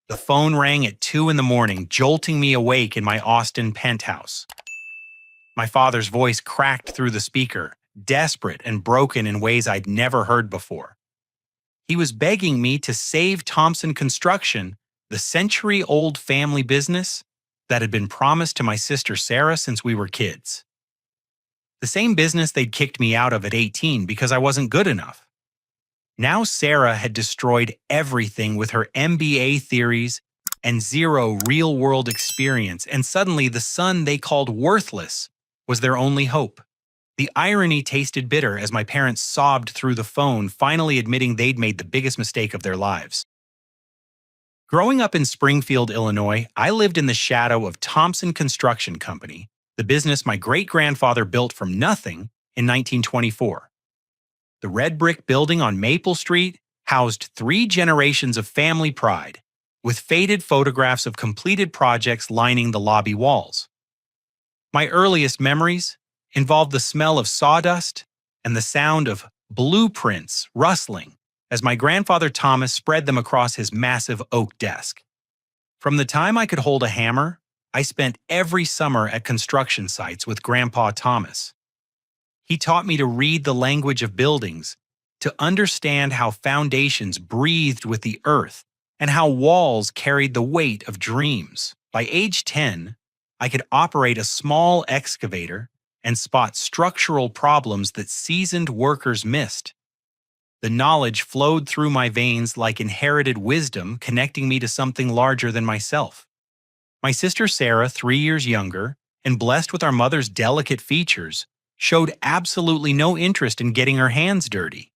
The phone rang at 2 in the morning, jolting me awake in my Austin penthouse. My father's voice cracked through the speaker, desperate and broken in ways I'd never heard before. He was begging me to save Thompson Construction, the century-old family business that had been promised to my sister Sarah since we were kids. The same business they'd kicked me out of at 18 because I wasn't good enough. Now Sarah had destroyed everything with her MBA theories and zero real-world experience, and suddenly the son they called worthless was their only hope. The irony tasted bitter as my parents sobbed through the phone, finally admitting they'd made the biggest mistake of their lives. Growing up in Springfield, Illinois, I lived in the shadow of Thompson Construction Company, the business my great-grandfather built from nothing in 1924. The red brick building on Maple Street housed 3 generations of family pride, with faded photographs of completed projects lining the lobby walls. My earliest memories involved the smell of sawdust and the sound of blueprints rustling as my grandfather Thomas spread them across his massive oak desk. From the time I could hold a hammer, I spent every summer at construction sites with Grandpa Thomas. He taught me to read the language of buildings, to understand how foundations breathed with the earth, and how walls carried the weight of dreams. By age 10, I could operate a small excavator and spot structural problems that seasoned workers missed. The knowledge flowed through my veins like inherited wisdom, connecting me to something larger than myself. My sister Sarah, 3 years younger, and blessed with our mother's delicate features, showed absolutely no interest in getting her hands dirty.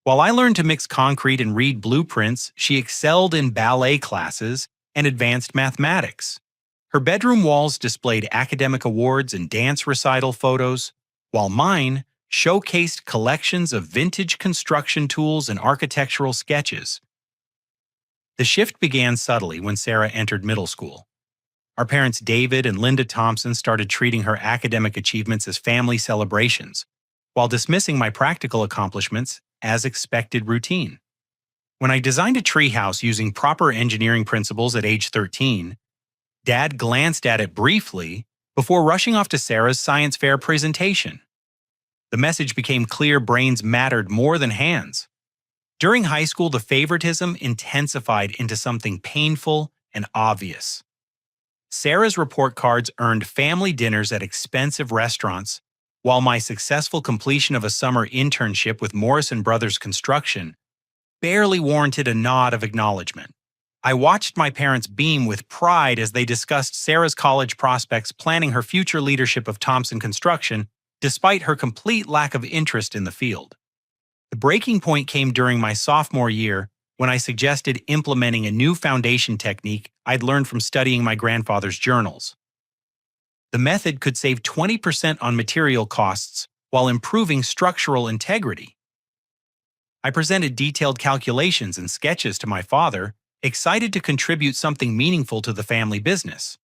While I learned to mix concrete and read blueprints, she excelled in ballet classes and advanced mathematics. Her bedroom walls displayed academic awards and dance recital photos, while mine showcased collections of vintage construction tools and architectural sketches. The shift began subtly when Sarah entered middle school. Our parents David and Linda Thompson started treating her academic achievements as family celebrations, while dismissing my practical accomplishments as expected routine. When I designed a treehouse using proper engineering principles at age 13, Dad glanced at it briefly before rushing off to Sarah's science fair presentation. The message became clear: brains mattered more than hands. During high school, the favoritism intensified into something painful and obvious. Sarah's report cards earned family dinners at expensive restaurants, while my successful completion of a summer internship with Morrison Brothers Construction barely warranted a nod of acknowledgement. I watched my parents beam with pride as they discussed Sarah's college prospects, planning her future leadership of Thompson Construction, despite her complete lack of interest in the field. The breaking point came during my sophomore year when I suggested implementing a new foundation technique I'd learned from studying my grandfather's journals. The method could save 20% on material costs while improving structural integrity. I presented detailed calculations and sketches to my father, excited to contribute something meaningful to the family business.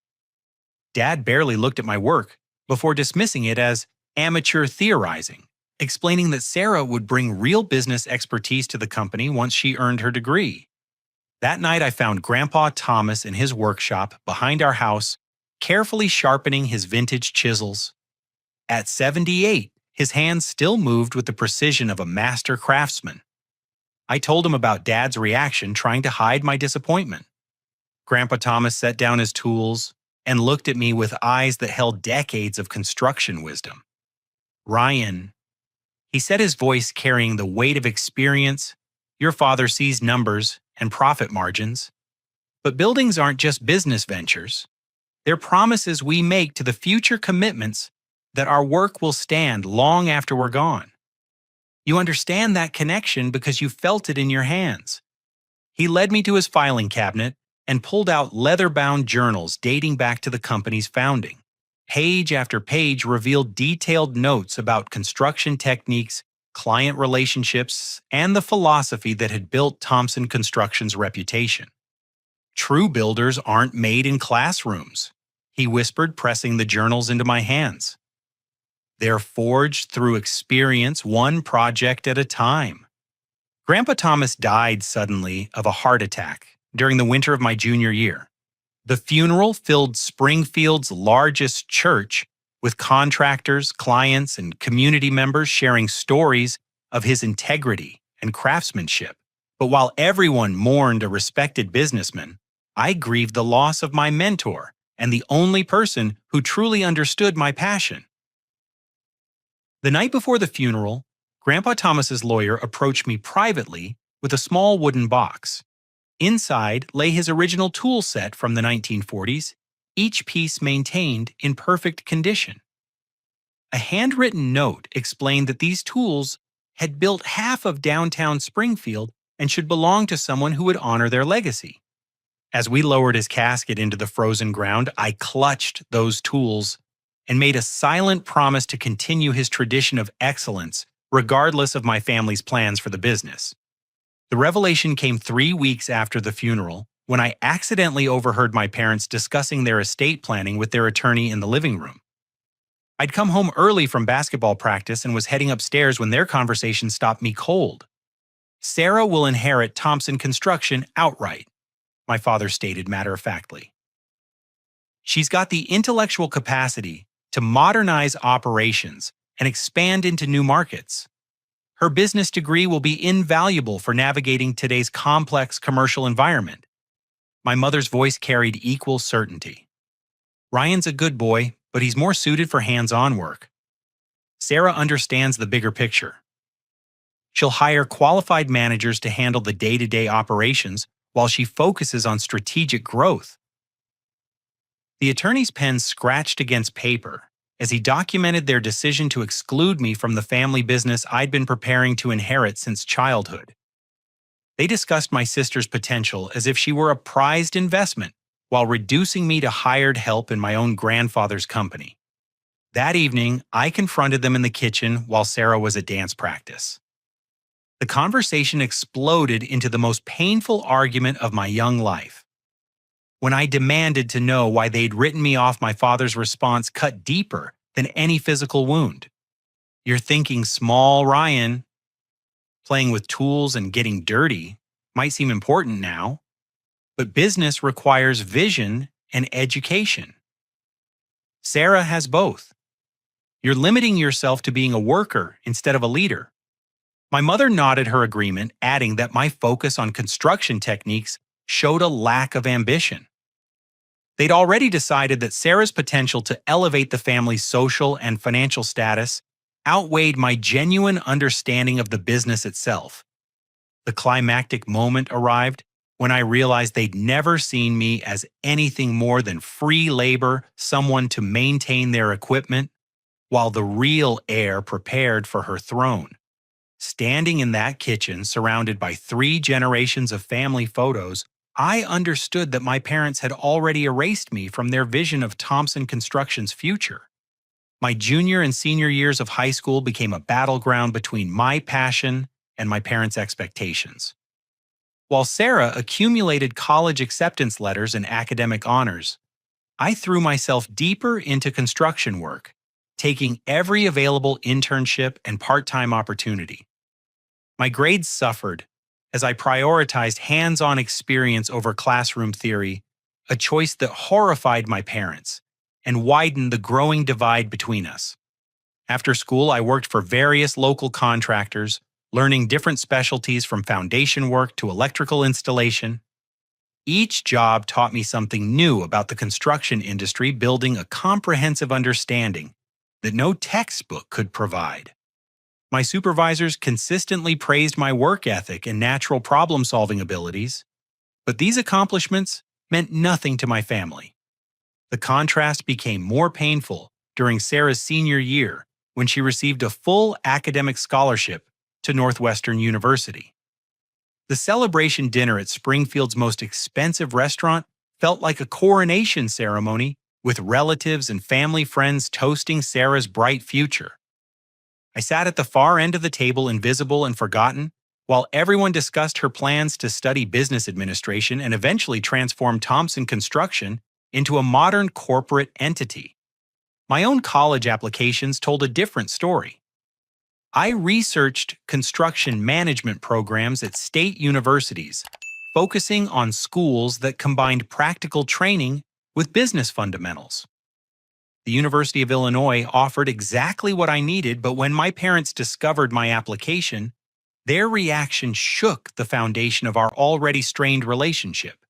Dad barely looked at my work before dismissing it as amateur theorizing, explaining that Sarah would bring real business expertise to the company once she earned her degree. That night, I found Grandpa Thomas in his workshop behind our house, carefully sharpening his vintage chisels. At 78, his hands still moved with the precision of a master craftsman. I told him about Dad's reaction, trying to hide my disappointment. Grandpa Thomas set down his tools and looked at me with eyes that held decades of construction wisdom. "Ryan," he said, his voice carrying the weight of experience, "your father sees numbers and profit margins. But buildings aren't just business ventures. They're promises we make to the future commitments that our work will stand long after we're gone. You understand that connection because you felt it in your hands." He led me to his filing cabinet and pulled out leather-bound journals dating back to the company's founding. Page after page revealed detailed notes about construction techniques, client relationships, and the philosophy that had built Thompson Construction's reputation. "True builders aren't made in classrooms," he whispered, pressing the journals into my hands. "They're forged through experience, one project at a time." Grandpa Thomas died suddenly of a heart attack during the winter of my junior year. The funeral filled Springfield's largest church with contractors, clients, and community members sharing stories of his integrity and craftsmanship. But while everyone mourned a respected businessman, I grieved the loss of my mentor and the only person who truly understood my passion. The night before the funeral, Grandpa Thomas's lawyer approached me privately with a small wooden box. Inside lay his original tool set from the 1940s, each piece maintained in perfect condition. A handwritten note explained that these tools had built half of downtown Springfield and should belong to someone who would honor their legacy. As we lowered his casket into the frozen ground, I clutched those tools and made a silent promise to continue his tradition of excellence, regardless of my family's plans for the business. The revelation came 3 weeks after the funeral, when I accidentally overheard my parents discussing their estate planning with their attorney in the living room. I'd come home early from basketball practice and was heading upstairs when their conversation stopped me cold. "Sarah will inherit Thompson Construction outright," my father stated matter-of-factly. "She's got the intellectual capacity to modernize operations and expand into new markets. Her business degree will be invaluable for navigating today's complex commercial environment." My mother's voice carried equal certainty. "Ryan's a good boy, but he's more suited for hands-on work. Sarah understands the bigger picture. She'll hire qualified managers to handle the day-to-day operations while she focuses on strategic growth." The attorney's pen scratched against paper as he documented their decision to exclude me from the family business I'd been preparing to inherit since childhood. They discussed my sister's potential as if she were a prized investment, while reducing me to hired help in my own grandfather's company. That evening, I confronted them in the kitchen while Sarah was at dance practice. The conversation exploded into the most painful argument of my young life. When I demanded to know why they'd written me off, my father's response cut deeper than any physical wound. "You're thinking small, Ryan. Playing with tools and getting dirty might seem important now, but business requires vision and education. Sarah has both. You're limiting yourself to being a worker instead of a leader." My mother nodded her agreement, adding that my focus on construction techniques showed a lack of ambition. They'd already decided that Sarah's potential to elevate the family's social and financial status outweighed my genuine understanding of the business itself. The climactic moment arrived when I realized they'd never seen me as anything more than free labor, someone to maintain their equipment, while the real heir prepared for her throne. Standing in that kitchen, surrounded by 3 generations of family photos, I understood that my parents had already erased me from their vision of Thompson Construction's future. My junior and senior years of high school became a battleground between my passion and my parents' expectations. While Sarah accumulated college acceptance letters and academic honors, I threw myself deeper into construction work, taking every available internship and part-time opportunity. My grades suffered as I prioritized hands-on experience over classroom theory, a choice that horrified my parents and widened the growing divide between us. After school, I worked for various local contractors, learning different specialties from foundation work to electrical installation. Each job taught me something new about the construction industry, building a comprehensive understanding that no textbook could provide. My supervisors consistently praised my work ethic and natural problem-solving abilities, but these accomplishments meant nothing to my family. The contrast became more painful during Sarah's senior year when she received a full academic scholarship to Northwestern University. The celebration dinner at Springfield's most expensive restaurant felt like a coronation ceremony, with relatives and family friends toasting Sarah's bright future. I sat at the far end of the table, invisible and forgotten, while everyone discussed her plans to study business administration and eventually transform Thompson Construction into a modern corporate entity. My own college applications told a different story. I researched construction management programs at state universities, focusing on schools that combined practical training with business fundamentals. The University of Illinois offered exactly what I needed, but when my parents discovered my application, their reaction shook the foundation of our already strained relationship.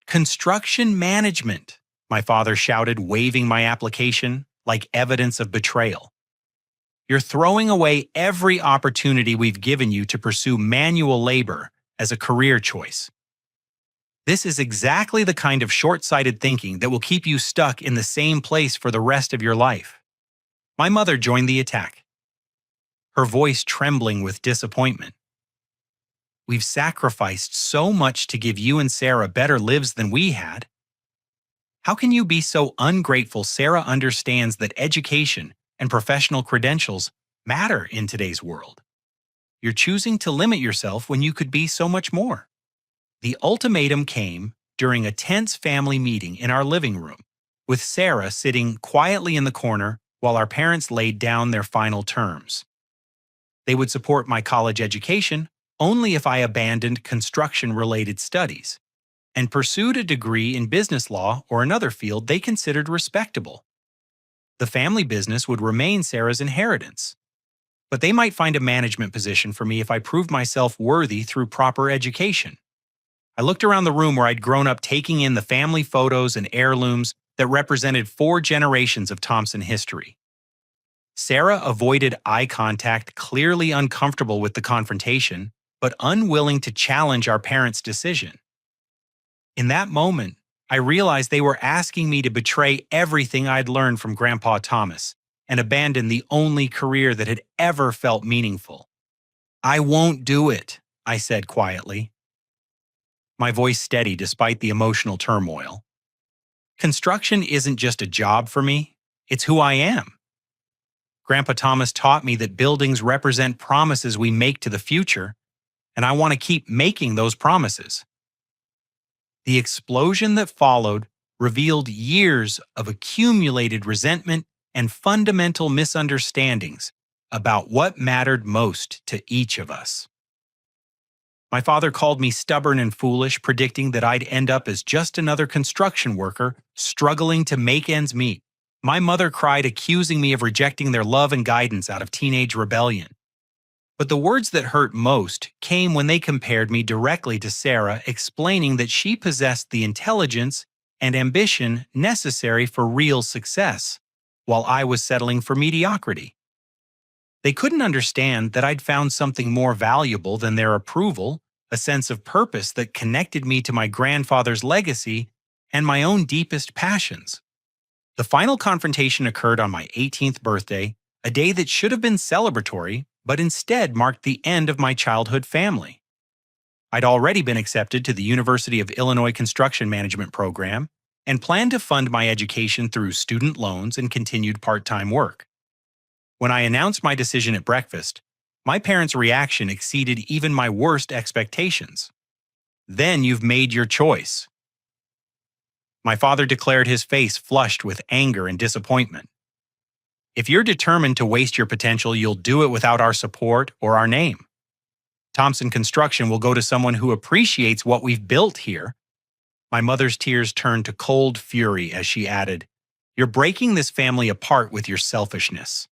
"Construction management," my father shouted, waving my application like evidence of betrayal. "You're throwing away every opportunity we've given you to pursue manual labor as a career choice. This is exactly the kind of short-sighted thinking that will keep you stuck in the same place for the rest of your life." My mother joined the attack, her voice trembling with disappointment. "We've sacrificed so much to give you and Sarah better lives than we had. How can you be so ungrateful? Sarah understands that education and professional credentials matter in today's world. You're choosing to limit yourself when you could be so much more." The ultimatum came during a tense family meeting in our living room, with Sarah sitting quietly in the corner while our parents laid down their final terms. They would support my college education only if I abandoned construction-related studies and pursued a degree in business law or another field they considered respectable. The family business would remain Sarah's inheritance, but they might find a management position for me if I proved myself worthy through proper education. I looked around the room where I'd grown up, taking in the family photos and heirlooms that represented 4 generations of Thompson history. Sarah avoided eye contact, clearly uncomfortable with the confrontation, but unwilling to challenge our parents' decision. In that moment, I realized they were asking me to betray everything I'd learned from Grandpa Thomas and abandon the only career that had ever felt meaningful. "I won't do it," I said quietly, my voice steady despite the emotional turmoil. "Construction isn't just a job for me, it's who I am. Grandpa Thomas taught me that buildings represent promises we make to the future, and I want to keep making those promises." The explosion that followed revealed years of accumulated resentment and fundamental misunderstandings about what mattered most to each of us. My father called me stubborn and foolish, predicting that I'd end up as just another construction worker struggling to make ends meet. My mother cried, accusing me of rejecting their love and guidance out of teenage rebellion. But the words that hurt most came when they compared me directly to Sarah, explaining that she possessed the intelligence and ambition necessary for real success, while I was settling for mediocrity. They couldn't understand that I'd found something more valuable than their approval, a sense of purpose that connected me to my grandfather's legacy and my own deepest passions. The final confrontation occurred on my 18th birthday, a day that should have been celebratory, but instead marked the end of my childhood family. I'd already been accepted to the University of Illinois Construction Management program and planned to fund my education through student loans and continued part-time work. When I announced my decision at breakfast, my parents' reaction exceeded even my worst expectations. "Then you've made your choice." My father declared, his face flushed with anger and disappointment. "If you're determined to waste your potential, you'll do it without our support or our name. Thompson Construction will go to someone who appreciates what we've built here." My mother's tears turned to cold fury as she added, "You're breaking this family apart with your selfishness.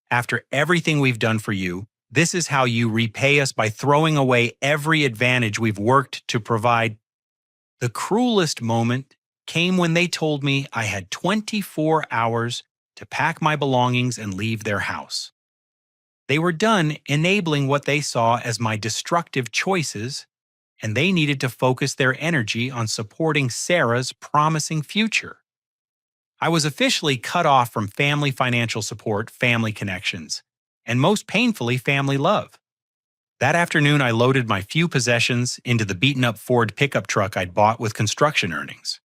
After everything we've done for you, this is how you repay us, by throwing away every advantage we've worked to provide." The cruelest moment came when they told me I had 24 hours to pack my belongings and leave their house. They were done enabling what they saw as my destructive choices, and they needed to focus their energy on supporting Sarah's promising future. I was officially cut off from family financial support, family connections, and most painfully, family love. That afternoon, I loaded my few possessions into the beaten-up Ford pickup truck I'd bought with construction earnings.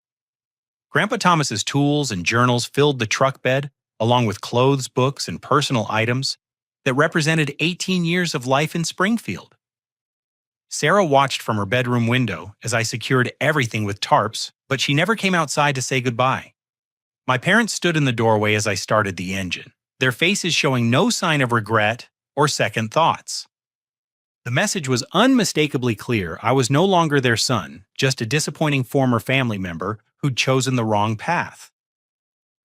Grandpa Thomas's tools and journals filled the truck bed, along with clothes, books, and personal items that represented 18 years of life in Springfield. Sarah watched from her bedroom window as I secured everything with tarps, but she never came outside to say goodbye. My parents stood in the doorway as I started the engine, their faces showing no sign of regret or second thoughts. The message was unmistakably clear. I was no longer their son, just a disappointing former family member who'd chosen the wrong path.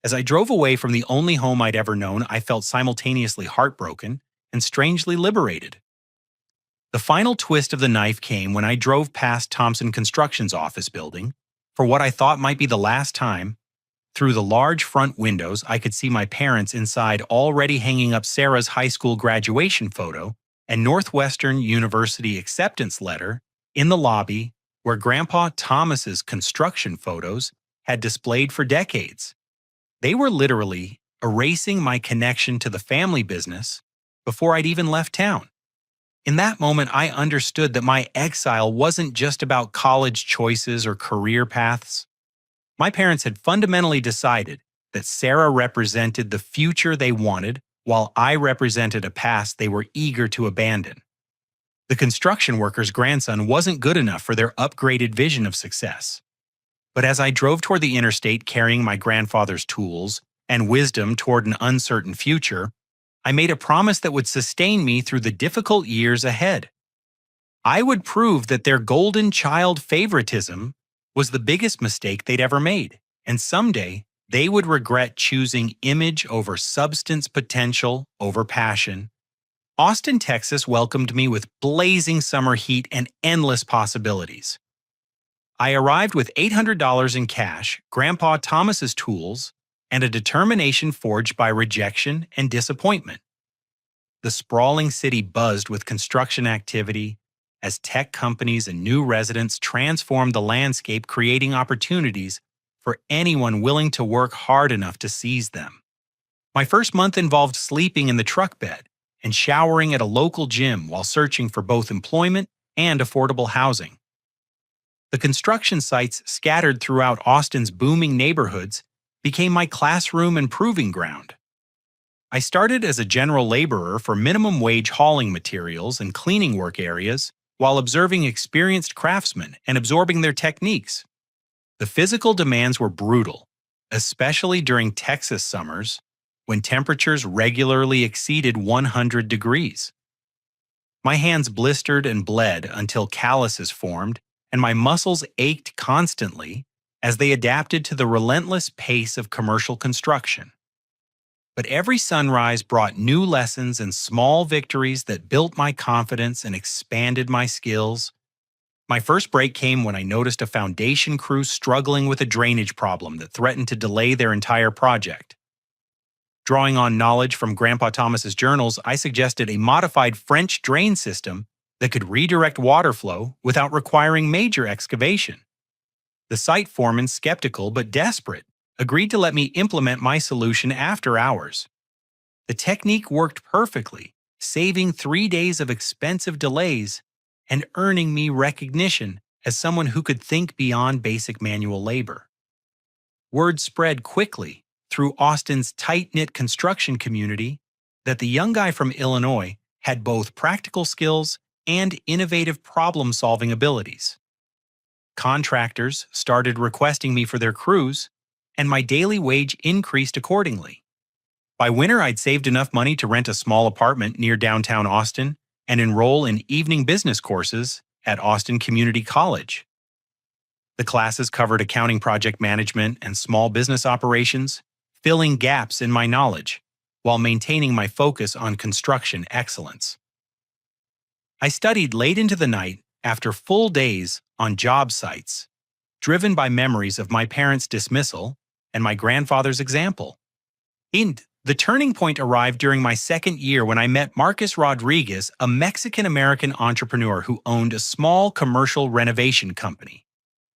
As I drove away from the only home I'd ever known, I felt simultaneously heartbroken and strangely liberated. The final twist of the knife came when I drove past Thompson Construction's office building. For what I thought might be the last time, through the large front windows, I could see my parents inside already hanging up Sarah's high school graduation photo and Northwestern University acceptance letter in the lobby where Grandpa Thomas's construction photos had displayed for decades. They were literally erasing my connection to the family business before I'd even left town. In that moment, I understood that my exile wasn't just about college choices or career paths. My parents had fundamentally decided that Sarah represented the future they wanted, while I represented a past they were eager to abandon. The construction worker's grandson wasn't good enough for their upgraded vision of success. But as I drove toward the interstate carrying my grandfather's tools and wisdom toward an uncertain future, I made a promise that would sustain me through the difficult years ahead. I would prove that their golden child favoritism was the biggest mistake they'd ever made, and someday they would regret choosing image over substance, potential over passion. Austin, Texas welcomed me with blazing summer heat and endless possibilities. I arrived with $800 in cash, Grandpa Thomas's tools, and a determination forged by rejection and disappointment. The sprawling city buzzed with construction activity as tech companies and new residents transformed the landscape, creating opportunities for anyone willing to work hard enough to seize them. My first month involved sleeping in the truck bed and showering at a local gym while searching for both employment and affordable housing. The construction sites scattered throughout Austin's booming neighborhoods became my classroom and proving ground. I started as a general laborer for minimum wage hauling materials and cleaning work areas while observing experienced craftsmen and absorbing their techniques. The physical demands were brutal, especially during Texas summers when temperatures regularly exceeded 100 degrees. My hands blistered and bled until calluses formed, and my muscles ached constantly as they adapted to the relentless pace of commercial construction. But every sunrise brought new lessons and small victories that built my confidence and expanded my skills. My first break came when I noticed a foundation crew struggling with a drainage problem that threatened to delay their entire project. Drawing on knowledge from Grandpa Thomas's journals, I suggested a modified French drain system that could redirect water flow without requiring major excavation. The site foreman, skeptical but desperate, agreed to let me implement my solution after hours. The technique worked perfectly, saving 3 days of expensive delays and earning me recognition as someone who could think beyond basic manual labor. Word spread quickly through Austin's tight-knit construction community that the young guy from Illinois had both practical skills and innovative problem-solving abilities. Contractors started requesting me for their crews, and my daily wage increased accordingly. By winter, I'd saved enough money to rent a small apartment near downtown Austin and enroll in evening business courses at Austin Community College. The classes covered accounting, project management, and small business operations, filling gaps in my knowledge while maintaining my focus on construction excellence. I studied late into the night after full days on job sites, driven by memories of my parents' dismissal and my grandfather's example. The turning point arrived during my second year when I met Marcus Rodriguez, a Mexican-American entrepreneur who owned a small commercial renovation company.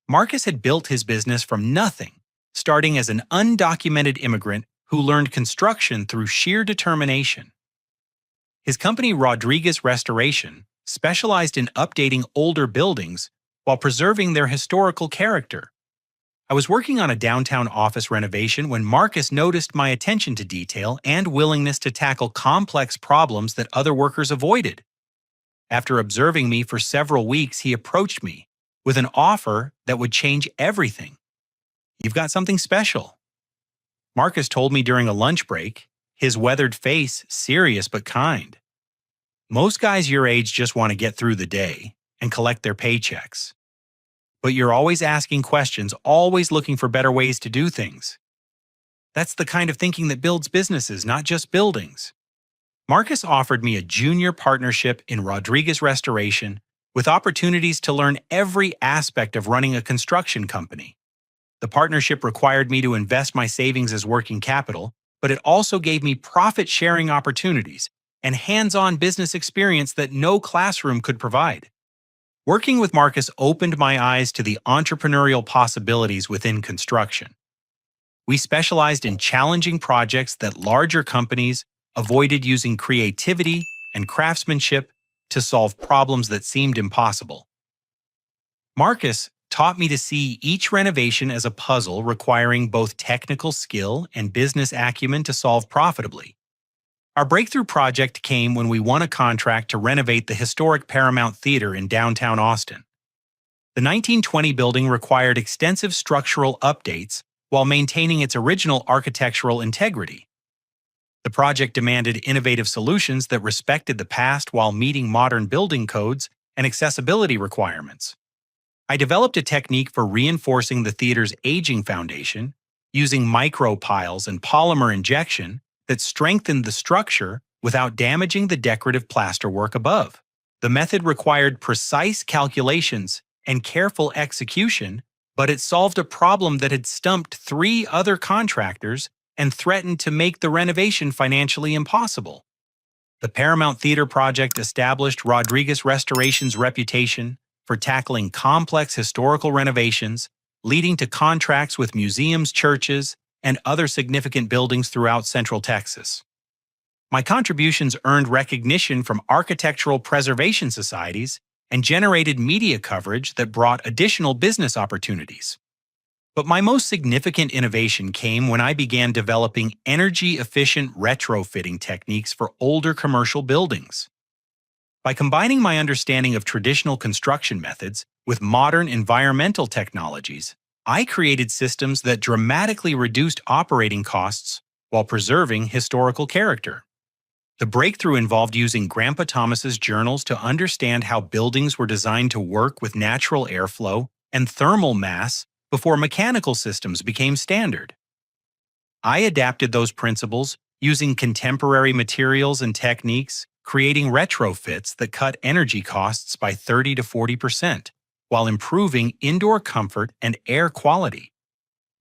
Marcus had built his business from nothing, starting as an undocumented immigrant who learned construction through sheer determination. His company, Rodriguez Restoration, specialized in updating older buildings while preserving their historical character. I was working on a downtown office renovation when Marcus noticed my attention to detail and willingness to tackle complex problems that other workers avoided. After observing me for several weeks, he approached me with an offer that would change everything. "You've got something special." Marcus told me during a lunch break, his weathered face serious but kind. Most guys your age just want to get through the day and collect their paychecks. But you're always asking questions, always looking for better ways to do things. That's the kind of thinking that builds businesses, not just buildings. Marcus offered me a junior partnership in Rodriguez Restoration with opportunities to learn every aspect of running a construction company. The partnership required me to invest my savings as working capital, but it also gave me profit-sharing opportunities and hands-on business experience that no classroom could provide. Working with Marcus opened my eyes to the entrepreneurial possibilities within construction. We specialized in challenging projects that larger companies avoided, using creativity and craftsmanship to solve problems that seemed impossible. Marcus taught me to see each renovation as a puzzle requiring both technical skill and business acumen to solve profitably. Our breakthrough project came when we won a contract to renovate the historic Paramount Theater in downtown Austin. The 1920 building required extensive structural updates while maintaining its original architectural integrity. The project demanded innovative solutions that respected the past while meeting modern building codes and accessibility requirements. I developed a technique for reinforcing the theater's aging foundation, using micropiles and polymer injection that strengthened the structure without damaging the decorative plasterwork above. The method required precise calculations and careful execution, but it solved a problem that had stumped 3 other contractors and threatened to make the renovation financially impossible. The Paramount Theater project established Rodriguez Restoration's reputation for tackling complex historical renovations, leading to contracts with museums, churches, and other significant buildings throughout Central Texas. My contributions earned recognition from architectural preservation societies and generated media coverage that brought additional business opportunities. But my most significant innovation came when I began developing energy-efficient retrofitting techniques for older commercial buildings. By combining my understanding of traditional construction methods with modern environmental technologies, I created systems that dramatically reduced operating costs while preserving historical character. The breakthrough involved using Grandpa Thomas's journals to understand how buildings were designed to work with natural airflow and thermal mass before mechanical systems became standard. I adapted those principles using contemporary materials and techniques, creating retrofits that cut energy costs by 30 to 40%, while improving indoor comfort and air quality.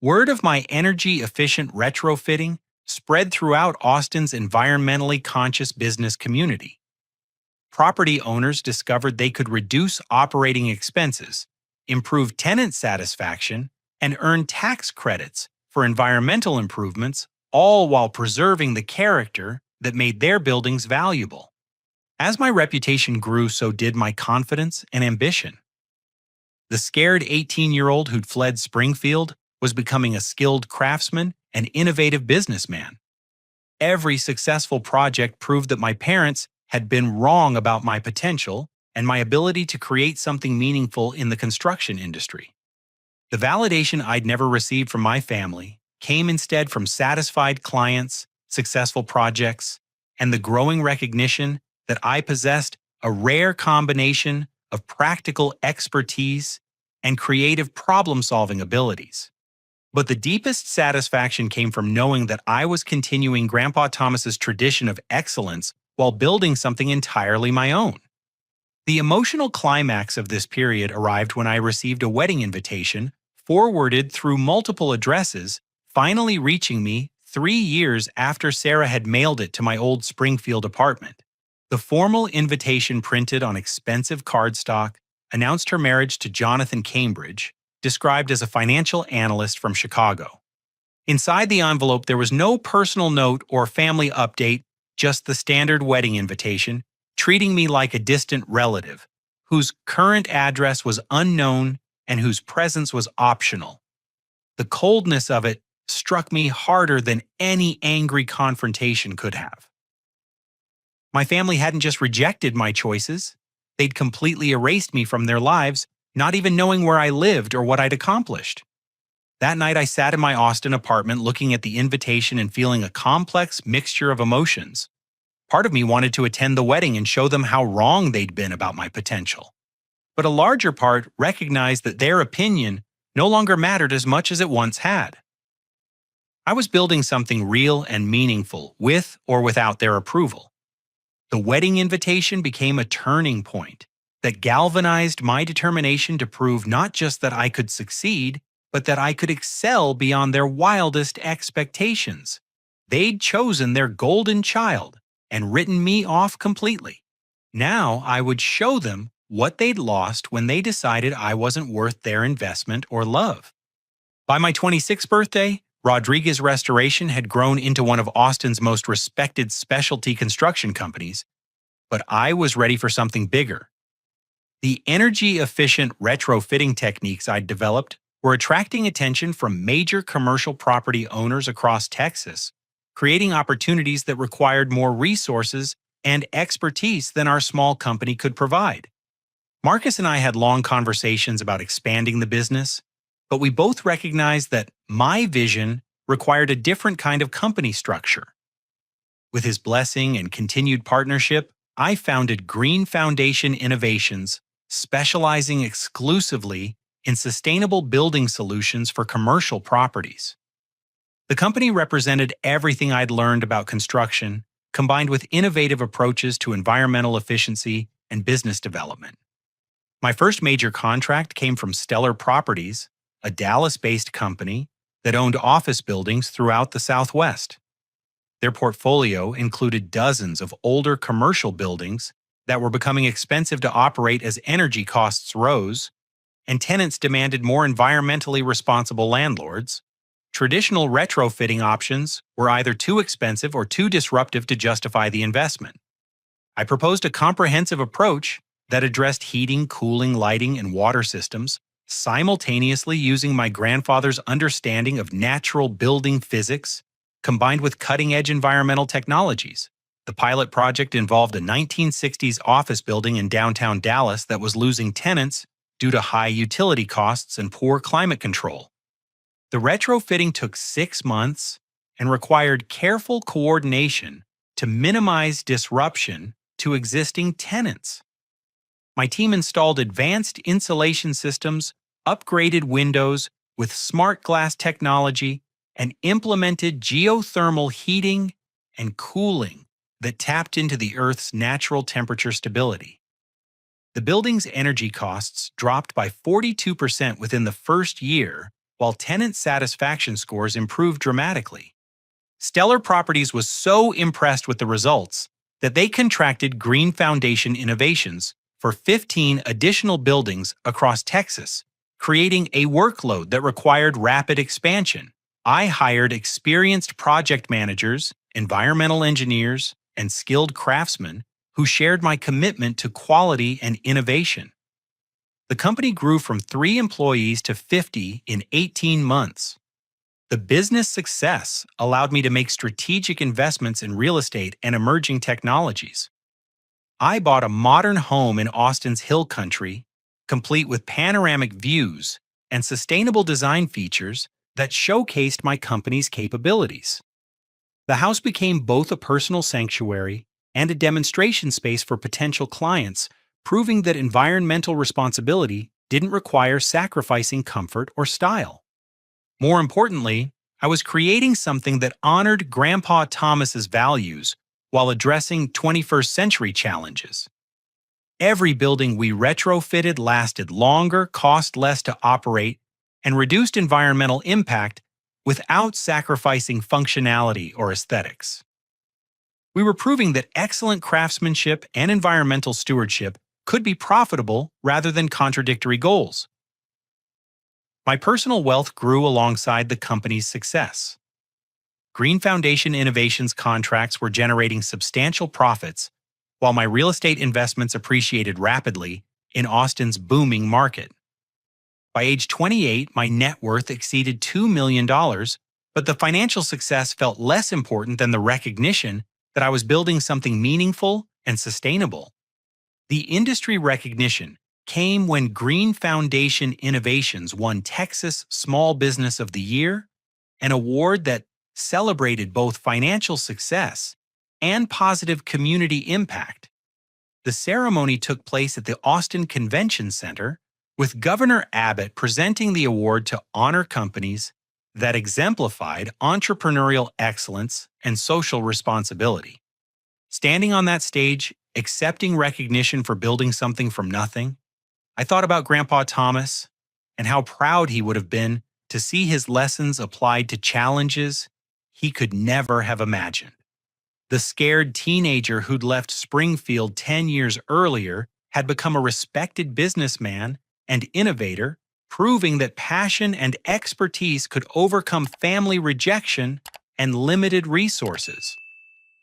Word of my energy-efficient retrofitting spread throughout Austin's environmentally conscious business community. Property owners discovered they could reduce operating expenses, improve tenant satisfaction, and earn tax credits for environmental improvements, all while preserving the character that made their buildings valuable. As my reputation grew, so did my confidence and ambition. The scared 18-year-old who'd fled Springfield was becoming a skilled craftsman and innovative businessman. Every successful project proved that my parents had been wrong about my potential and my ability to create something meaningful in the construction industry. The validation I'd never received from my family came instead from satisfied clients, successful projects, and the growing recognition that I possessed a rare combination of practical expertise and creative problem-solving abilities. But the deepest satisfaction came from knowing that I was continuing Grandpa Thomas's tradition of excellence while building something entirely my own. The emotional climax of this period arrived when I received a wedding invitation forwarded through multiple addresses, finally reaching me 3 years after Sarah had mailed it to my old Springfield apartment. The formal invitation, printed on expensive cardstock, announced her marriage to Jonathan Cambridge, described as a financial analyst from Chicago. Inside the envelope, there was no personal note or family update, just the standard wedding invitation, treating me like a distant relative, whose current address was unknown and whose presence was optional. The coldness of it struck me harder than any angry confrontation could have. My family hadn't just rejected my choices, they'd completely erased me from their lives, not even knowing where I lived or what I'd accomplished. That night I sat in my Austin apartment looking at the invitation and feeling a complex mixture of emotions. Part of me wanted to attend the wedding and show them how wrong they'd been about my potential. But a larger part recognized that their opinion no longer mattered as much as it once had. I was building something real and meaningful with or without their approval. The wedding invitation became a turning point that galvanized my determination to prove not just that I could succeed, but that I could excel beyond their wildest expectations. They'd chosen their golden child and written me off completely. Now I would show them what they'd lost when they decided I wasn't worth their investment or love. By my 26th birthday, Rodriguez Restoration had grown into one of Austin's most respected specialty construction companies, but I was ready for something bigger. The energy-efficient retrofitting techniques I'd developed were attracting attention from major commercial property owners across Texas, creating opportunities that required more resources and expertise than our small company could provide. Marcus and I had long conversations about expanding the business, but we both recognized that my vision required a different kind of company structure. With his blessing and continued partnership, I founded Green Foundation Innovations, specializing exclusively in sustainable building solutions for commercial properties. The company represented everything I'd learned about construction, combined with innovative approaches to environmental efficiency and business development. My first major contract came from Stellar Properties, a Dallas-based company that owned office buildings throughout the Southwest. Their portfolio included dozens of older commercial buildings that were becoming expensive to operate as energy costs rose, and tenants demanded more environmentally responsible landlords. Traditional retrofitting options were either too expensive or too disruptive to justify the investment. I proposed a comprehensive approach that addressed heating, cooling, lighting, and water systems, simultaneously using my grandfather's understanding of natural building physics, combined with cutting-edge environmental technologies. The pilot project involved a 1960s office building in downtown Dallas that was losing tenants due to high utility costs and poor climate control. The retrofitting took 6 months and required careful coordination to minimize disruption to existing tenants. My team installed advanced insulation systems, upgraded windows with smart glass technology, and implemented geothermal heating and cooling that tapped into the Earth's natural temperature stability. The building's energy costs dropped by 42% within the first year, while tenant satisfaction scores improved dramatically. Stellar Properties was so impressed with the results that they contracted Green Foundation Innovations for 15 additional buildings across Texas, creating a workload that required rapid expansion. I hired experienced project managers, environmental engineers, and skilled craftsmen who shared my commitment to quality and innovation. The company grew from 3 employees to 50 in 18 months. The business success allowed me to make strategic investments in real estate and emerging technologies. I bought a modern home in Austin's Hill Country, complete with panoramic views and sustainable design features that showcased my company's capabilities. The house became both a personal sanctuary and a demonstration space for potential clients, proving that environmental responsibility didn't require sacrificing comfort or style. More importantly, I was creating something that honored Grandpa Thomas's values while addressing 21st century challenges. Every building we retrofitted lasted longer, cost less to operate, and reduced environmental impact without sacrificing functionality or aesthetics. We were proving that excellent craftsmanship and environmental stewardship could be profitable rather than contradictory goals. My personal wealth grew alongside the company's success. Green Foundation Innovations contracts were generating substantial profits, while my real estate investments appreciated rapidly in Austin's booming market. By age 28, my net worth exceeded $2 million, but the financial success felt less important than the recognition that I was building something meaningful and sustainable. The industry recognition came when Green Foundation Innovations won Texas Small Business of the Year, an award that celebrated both financial success and positive community impact. The ceremony took place at the Austin Convention Center, with Governor Abbott presenting the award to honor companies that exemplified entrepreneurial excellence and social responsibility. Standing on that stage, accepting recognition for building something from nothing, I thought about Grandpa Thomas and how proud he would have been to see his lessons applied to challenges he could never have imagined. The scared teenager who'd left Springfield 10 years earlier had become a respected businessman and innovator, proving that passion and expertise could overcome family rejection and limited resources.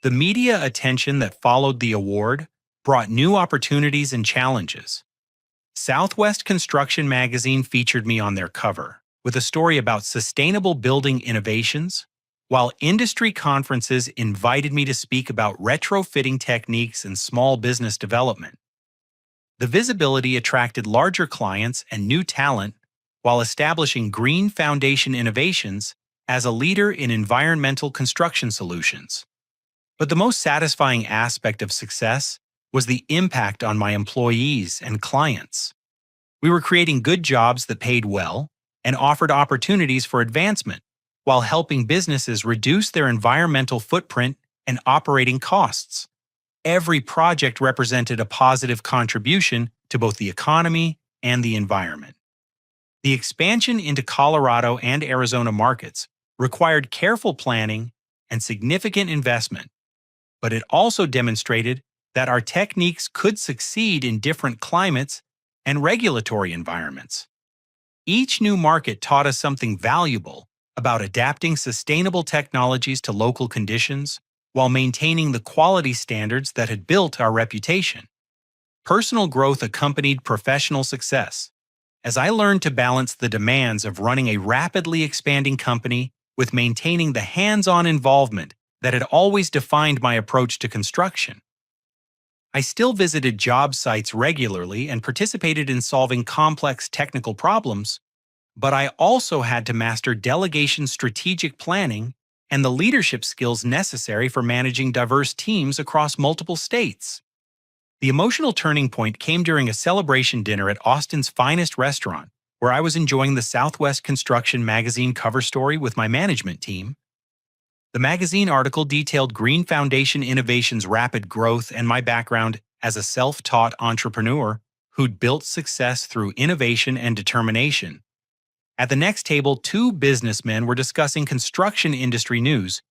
The media attention that followed the award brought new opportunities and challenges. Southwest Construction magazine featured me on their cover, with a story about sustainable building innovations, while industry conferences invited me to speak about retrofitting techniques and small business development. The visibility attracted larger clients and new talent while establishing Green Foundation Innovations as a leader in environmental construction solutions. But the most satisfying aspect of success was the impact on my employees and clients. We were creating good jobs that paid well and offered opportunities for advancement, while helping businesses reduce their environmental footprint and operating costs. Every project represented a positive contribution to both the economy and the environment. The expansion into Colorado and Arizona markets required careful planning and significant investment, but it also demonstrated that our techniques could succeed in different climates and regulatory environments. Each new market taught us something valuable about adapting sustainable technologies to local conditions while maintaining the quality standards that had built our reputation. Personal growth accompanied professional success, as I learned to balance the demands of running a rapidly expanding company with maintaining the hands-on involvement that had always defined my approach to construction. I still visited job sites regularly and participated in solving complex technical problems, but I also had to master delegation strategic planning and the leadership skills necessary for managing diverse teams across multiple states. The emotional turning point came during a celebration dinner at Austin's finest restaurant, where I was enjoying the Southwest Construction magazine cover story with my management team. The magazine article detailed Green Foundation Innovations' rapid growth and my background as a self-taught entrepreneur who'd built success through innovation and determination. At the next table, two businessmen were discussing construction industry news,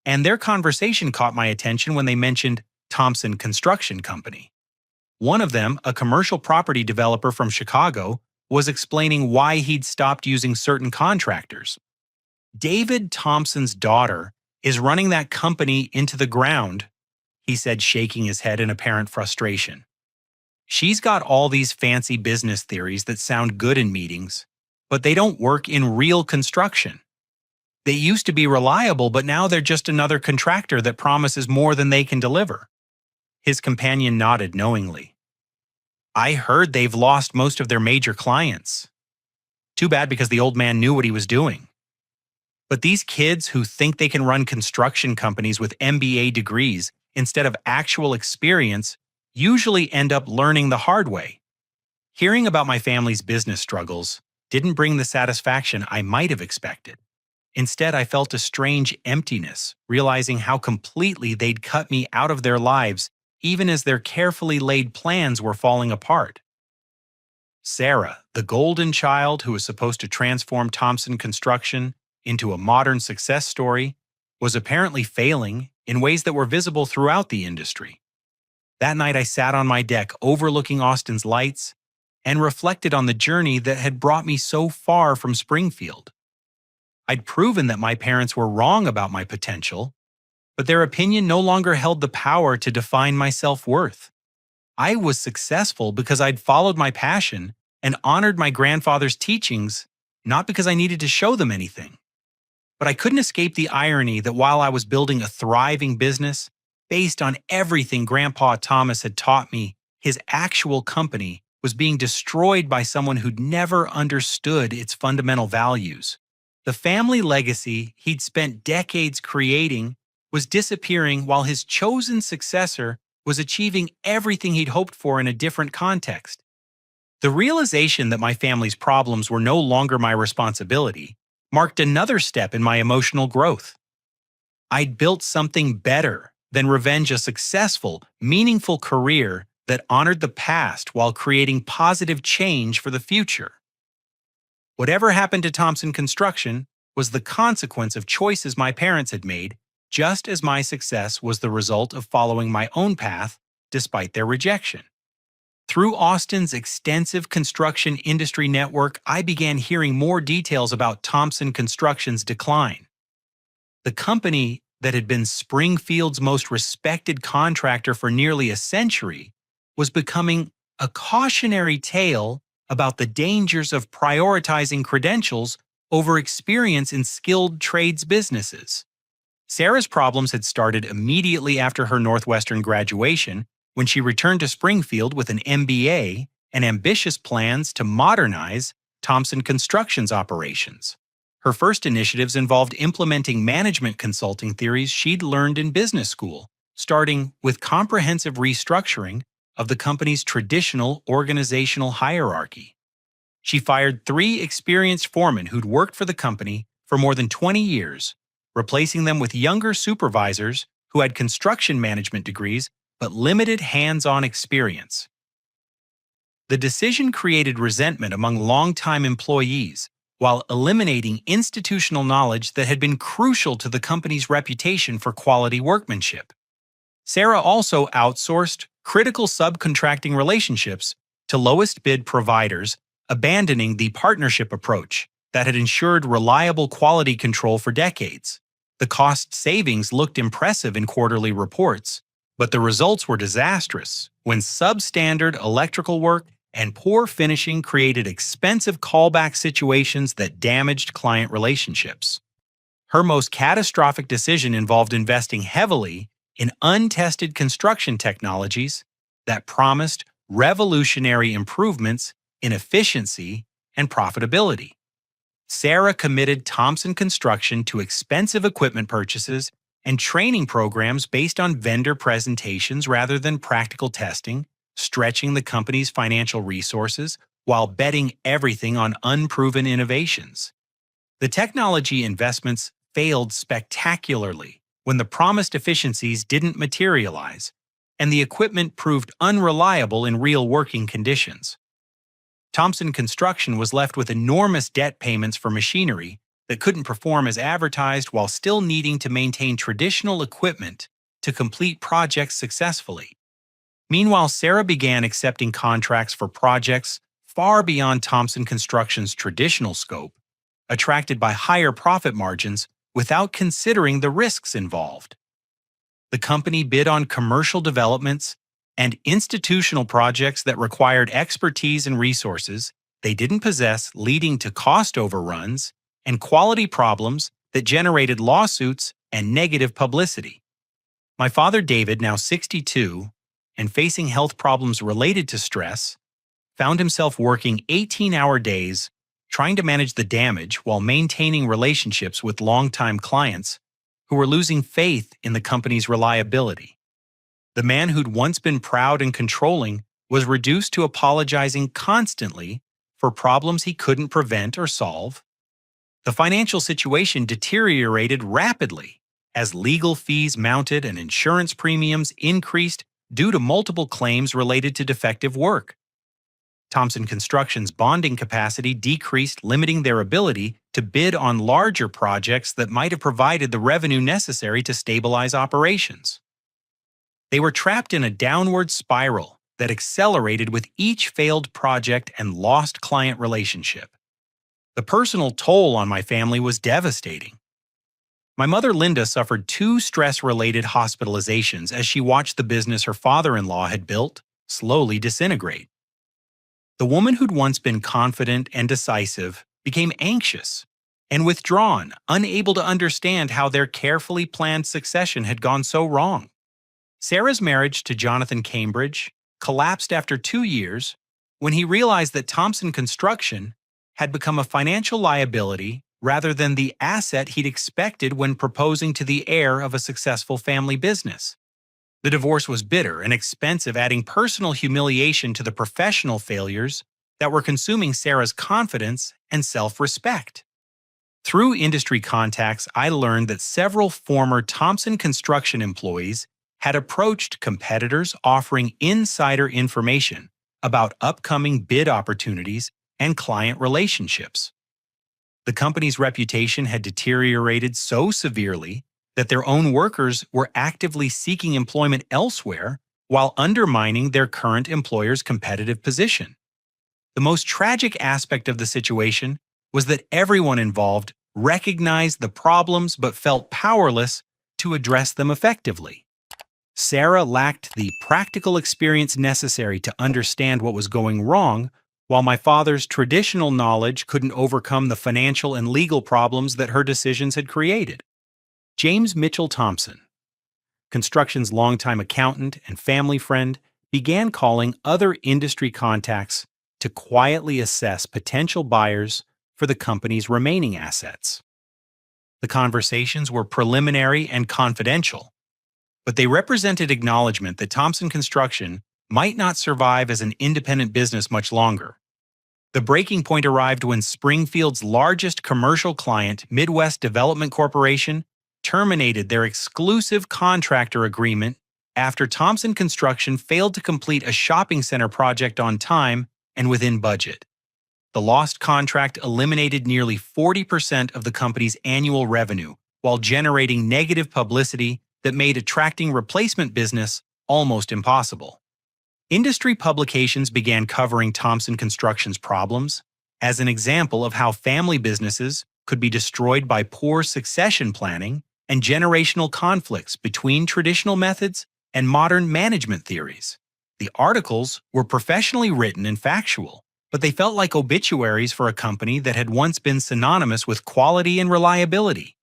and their conversation caught my attention when they mentioned Thompson Construction Company. One of them, a commercial property developer from Chicago, was explaining why he'd stopped using certain contractors. David Thompson's daughter is running that company into the ground, he said, shaking his head in apparent frustration. She's got all these fancy business theories that sound good in meetings, but they don't work in real construction. They used to be reliable, but now they're just another contractor that promises more than they can deliver. His companion nodded knowingly. I heard they've lost most of their major clients. Too bad, because the old man knew what he was doing. But these kids who think they can run construction companies with MBA degrees instead of actual experience usually end up learning the hard way. Hearing about my family's business struggles didn't bring the satisfaction I might have expected. Instead, I felt a strange emptiness, realizing how completely they'd cut me out of their lives, even as their carefully laid plans were falling apart. Sarah, the golden child who was supposed to transform Thompson Construction into a modern success story, was apparently failing in ways that were visible throughout the industry. That night, I sat on my deck overlooking Austin's lights and reflected on the journey that had brought me so far from Springfield. I'd proven that my parents were wrong about my potential, but their opinion no longer held the power to define my self-worth. I was successful because I'd followed my passion and honored my grandfather's teachings, not because I needed to show them anything. But I couldn't escape the irony that while I was building a thriving business based on everything Grandpa Thomas had taught me, his actual company was being destroyed by someone who'd never understood its fundamental values. The family legacy he'd spent decades creating was disappearing while his chosen successor was achieving everything he'd hoped for in a different context. The realization that my family's problems were no longer my responsibility marked another step in my emotional growth. I'd built something better than revenge, a successful, meaningful career that honored the past while creating positive change for the future. Whatever happened to Thompson Construction was the consequence of choices my parents had made, just as my success was the result of following my own path despite their rejection. Through Austin's extensive construction industry network, I began hearing more details about Thompson Construction's decline. The company that had been Springfield's most respected contractor for nearly a century was becoming a cautionary tale about the dangers of prioritizing credentials over experience in skilled trades businesses. Sarah's problems had started immediately after her Northwestern graduation, when she returned to Springfield with an MBA and ambitious plans to modernize Thompson Construction's operations. Her first initiatives involved implementing management consulting theories she'd learned in business school, starting with comprehensive restructuring of the company's traditional organizational hierarchy. She fired 3 experienced foremen who'd worked for the company for more than 20 years, replacing them with younger supervisors who had construction management degrees but limited hands-on experience. The decision created resentment among longtime employees while eliminating institutional knowledge that had been crucial to the company's reputation for quality workmanship. Sarah also outsourced critical subcontracting relationships to lowest bid providers, abandoning the partnership approach that had ensured reliable quality control for decades. The cost savings looked impressive in quarterly reports, but the results were disastrous when substandard electrical work and poor finishing created expensive callback situations that damaged client relationships. Her most catastrophic decision involved investing heavily in untested construction technologies that promised revolutionary improvements in efficiency and profitability. Sarah committed Thompson Construction to expensive equipment purchases and training programs based on vendor presentations rather than practical testing, stretching the company's financial resources while betting everything on unproven innovations. The technology investments failed spectacularly when the promised efficiencies didn't materialize, and the equipment proved unreliable in real working conditions. Thompson Construction was left with enormous debt payments for machinery that couldn't perform as advertised while still needing to maintain traditional equipment to complete projects successfully. Meanwhile, Sarah began accepting contracts for projects far beyond Thompson Construction's traditional scope, attracted by higher profit margins without considering the risks involved. The company bid on commercial developments and institutional projects that required expertise and resources they didn't possess, leading to cost overruns and quality problems that generated lawsuits and negative publicity. My father, David, now 62, and facing health problems related to stress, found himself working 18-hour days trying to manage the damage while maintaining relationships with longtime clients who were losing faith in the company's reliability. The man who'd once been proud and controlling was reduced to apologizing constantly for problems he couldn't prevent or solve. The financial situation deteriorated rapidly as legal fees mounted and insurance premiums increased due to multiple claims related to defective work. Thompson Construction's bonding capacity decreased, limiting their ability to bid on larger projects that might have provided the revenue necessary to stabilize operations. They were trapped in a downward spiral that accelerated with each failed project and lost client relationship. The personal toll on my family was devastating. My mother, Linda, suffered 2 stress-related hospitalizations as she watched the business her father-in-law had built slowly disintegrate. The woman who'd once been confident and decisive became anxious and withdrawn, unable to understand how their carefully planned succession had gone so wrong. Sarah's marriage to Jonathan Cambridge collapsed after 2 years when he realized that Thompson Construction had become a financial liability rather than the asset he'd expected when proposing to the heir of a successful family business. The divorce was bitter and expensive, adding personal humiliation to the professional failures that were consuming Sarah's confidence and self-respect. Through industry contacts, I learned that several former Thompson Construction employees had approached competitors offering insider information about upcoming bid opportunities and client relationships. The company's reputation had deteriorated so severely that their own workers were actively seeking employment elsewhere while undermining their current employer's competitive position. The most tragic aspect of the situation was that everyone involved recognized the problems but felt powerless to address them effectively. Sarah lacked the practical experience necessary to understand what was going wrong, while my father's traditional knowledge couldn't overcome the financial and legal problems that her decisions had created. James Mitchell Thompson, construction's longtime accountant and family friend, began calling other industry contacts to quietly assess potential buyers for the company's remaining assets. The conversations were preliminary and confidential, but they represented acknowledgement that Thompson Construction might not survive as an independent business much longer. The breaking point arrived when Springfield's largest commercial client, Midwest Development Corporation, terminated their exclusive contractor agreement after Thompson Construction failed to complete a shopping center project on time and within budget. The lost contract eliminated nearly 40% of the company's annual revenue, while generating negative publicity that made attracting replacement business almost impossible. Industry publications began covering Thompson Construction's problems as an example of how family businesses could be destroyed by poor succession planning and generational conflicts between traditional methods and modern management theories. The articles were professionally written and factual, but they felt like obituaries for a company that had once been synonymous with quality and reliability.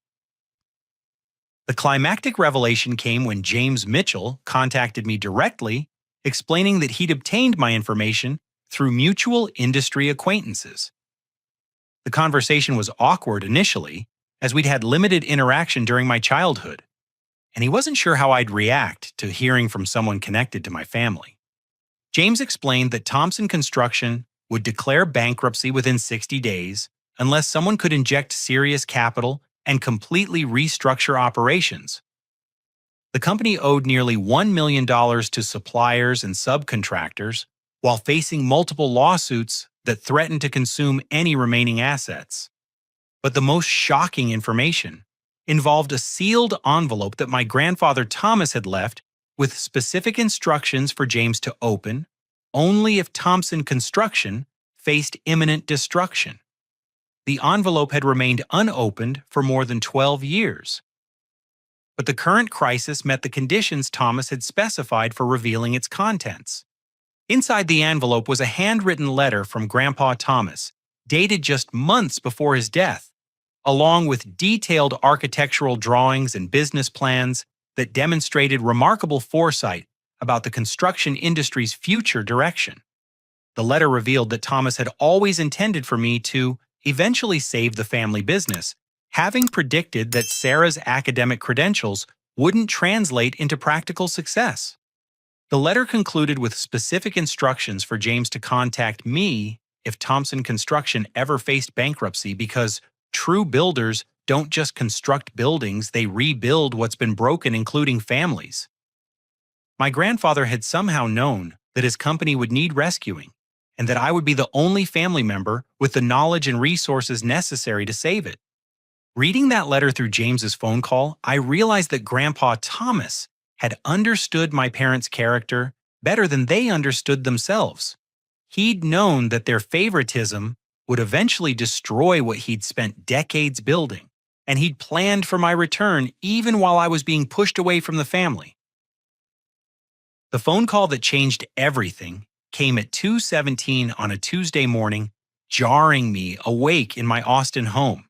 The climactic revelation came when James Mitchell contacted me directly, explaining that he'd obtained my information through mutual industry acquaintances. The conversation was awkward initially, as we'd had limited interaction during my childhood, and he wasn't sure how I'd react to hearing from someone connected to my family. James explained that Thompson Construction would declare bankruptcy within 60 days unless someone could inject serious capital and completely restructure operations. The company owed nearly $1 million to suppliers and subcontractors while facing multiple lawsuits that threatened to consume any remaining assets. But the most shocking information involved a sealed envelope that my grandfather Thomas had left with specific instructions for James to open only if Thompson Construction faced imminent destruction. The envelope had remained unopened for more than 12 years. But the current crisis met the conditions Thomas had specified for revealing its contents. Inside the envelope was a handwritten letter from Grandpa Thomas, dated just months before his death, along with detailed architectural drawings and business plans that demonstrated remarkable foresight about the construction industry's future direction. The letter revealed that Thomas had always intended for me to eventually save the family business, having predicted that Sarah's academic credentials wouldn't translate into practical success. The letter concluded with specific instructions for James to contact me if Thompson Construction ever faced bankruptcy, because true builders don't just construct buildings, they rebuild what's been broken, including families. My grandfather had somehow known that his company would need rescuing, and that I would be the only family member with the knowledge and resources necessary to save it. Reading that letter through James's phone call, I realized that Grandpa Thomas had understood my parents' character better than they understood themselves. He'd known that their favoritism would eventually destroy what he'd spent decades building, and he'd planned for my return even while I was being pushed away from the family. The phone call that changed everything came at 2:17 on a Tuesday morning, jarring me awake in my Austin home.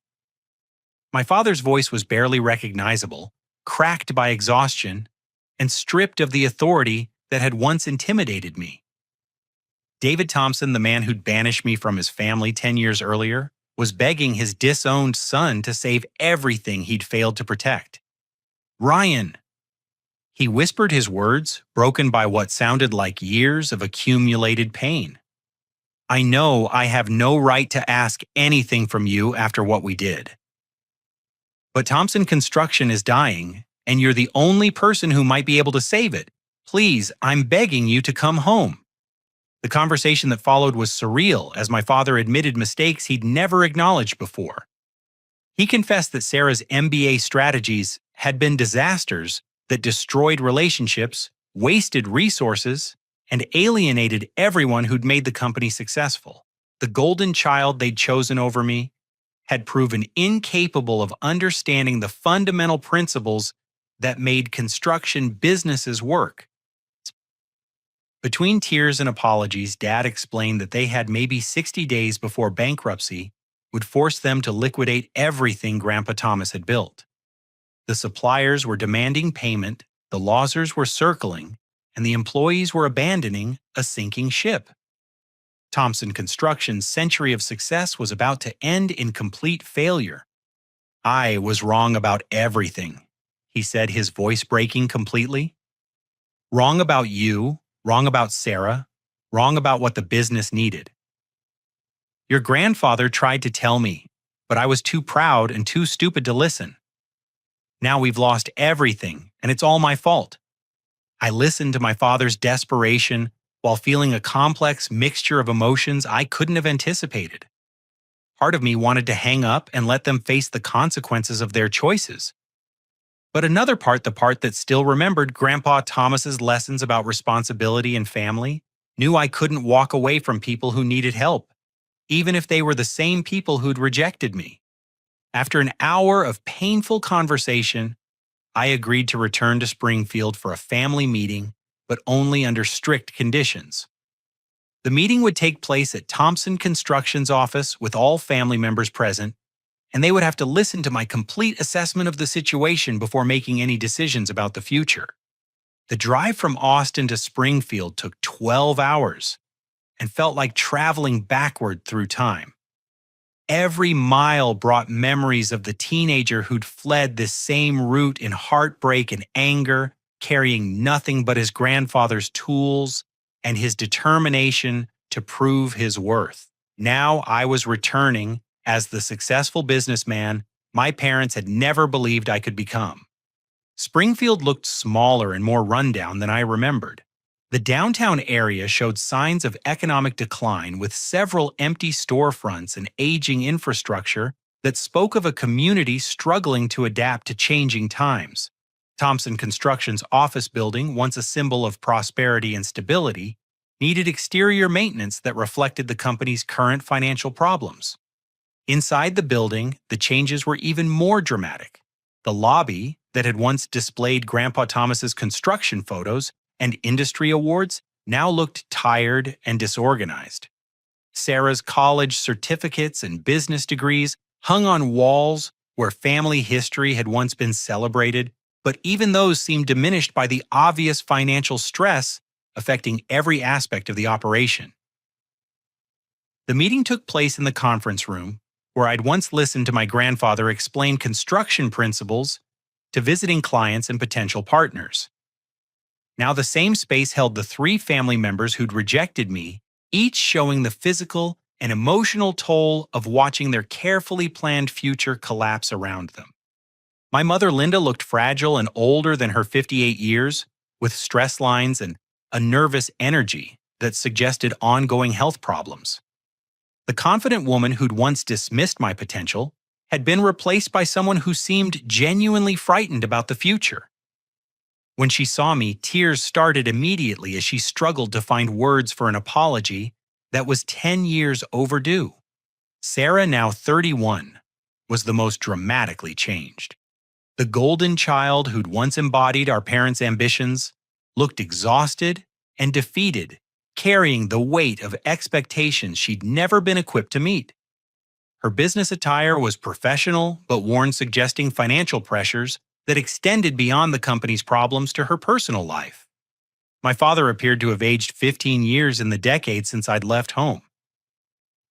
My father's voice was barely recognizable, cracked by exhaustion, and stripped of the authority that had once intimidated me. David Thompson, the man who'd banished me from his family 10 years earlier, was begging his disowned son to save everything he'd failed to protect. "Ryan," he whispered his words, broken by what sounded like years of accumulated pain. "I know I have no right to ask anything from you after what we did. But Thompson Construction is dying, and you're the only person who might be able to save it. Please, I'm begging you to come home." The conversation that followed was surreal as my father admitted mistakes he'd never acknowledged before. He confessed that Sarah's MBA strategies had been disasters that destroyed relationships, wasted resources, and alienated everyone who'd made the company successful. The golden child they'd chosen over me had proven incapable of understanding the fundamental principles that made construction businesses work. Between tears and apologies, Dad explained that they had maybe 60 days before bankruptcy would force them to liquidate everything Grandpa Thomas had built. The suppliers were demanding payment, the losers were circling, and the employees were abandoning a sinking ship. Thompson Construction's century of success was about to end in complete failure. "I was wrong about everything," he said, his voice breaking completely. "Wrong about you, wrong about Sarah, wrong about what the business needed. Your grandfather tried to tell me, but I was too proud and too stupid to listen. Now we've lost everything, and it's all my fault. I listened to my father's desperation while feeling a complex mixture of emotions I couldn't have anticipated. Part of me wanted to hang up and let them face the consequences of their choices. But another part, the part that still remembered Grandpa Thomas's lessons about responsibility and family, knew I couldn't walk away from people who needed help, even if they were the same people who'd rejected me. After an hour of painful conversation, I agreed to return to Springfield for a family meeting, but only under strict conditions. The meeting would take place at Thompson Construction's office with all family members present, and they would have to listen to my complete assessment of the situation before making any decisions about the future. The drive from Austin to Springfield took 12 hours and felt like traveling backward through time. Every mile brought memories of the teenager who'd fled this same route in heartbreak and anger, carrying nothing but his grandfather's tools and his determination to prove his worth. Now I was returning as the successful businessman my parents had never believed I could become. Springfield looked smaller and more rundown than I remembered. The downtown area showed signs of economic decline with several empty storefronts and aging infrastructure that spoke of a community struggling to adapt to changing times. Thompson Construction's office building, once a symbol of prosperity and stability, needed exterior maintenance that reflected the company's current financial problems. Inside the building, the changes were even more dramatic. The lobby, that had once displayed Grandpa Thomas's construction photos and industry awards, now looked tired and disorganized. Sarah's college certificates and business degrees hung on walls where family history had once been celebrated, but even those seemed diminished by the obvious financial stress affecting every aspect of the operation. The meeting took place in the conference room, where I'd once listened to my grandfather explain construction principles to visiting clients and potential partners. Now the same space held the three family members who'd rejected me, each showing the physical and emotional toll of watching their carefully planned future collapse around them. My mother Linda looked fragile and older than her 58 years, with stress lines and a nervous energy that suggested ongoing health problems. The confident woman who'd once dismissed my potential had been replaced by someone who seemed genuinely frightened about the future. When she saw me, tears started immediately as she struggled to find words for an apology that was 10 years overdue. Sarah, now 31, was the most dramatically changed. The golden child who'd once embodied our parents' ambitions looked exhausted and defeated, carrying the weight of expectations she'd never been equipped to meet. Her business attire was professional, but worn suggesting financial pressures that extended beyond the company's problems to her personal life. My father appeared to have aged 15 years in the decade since I'd left home.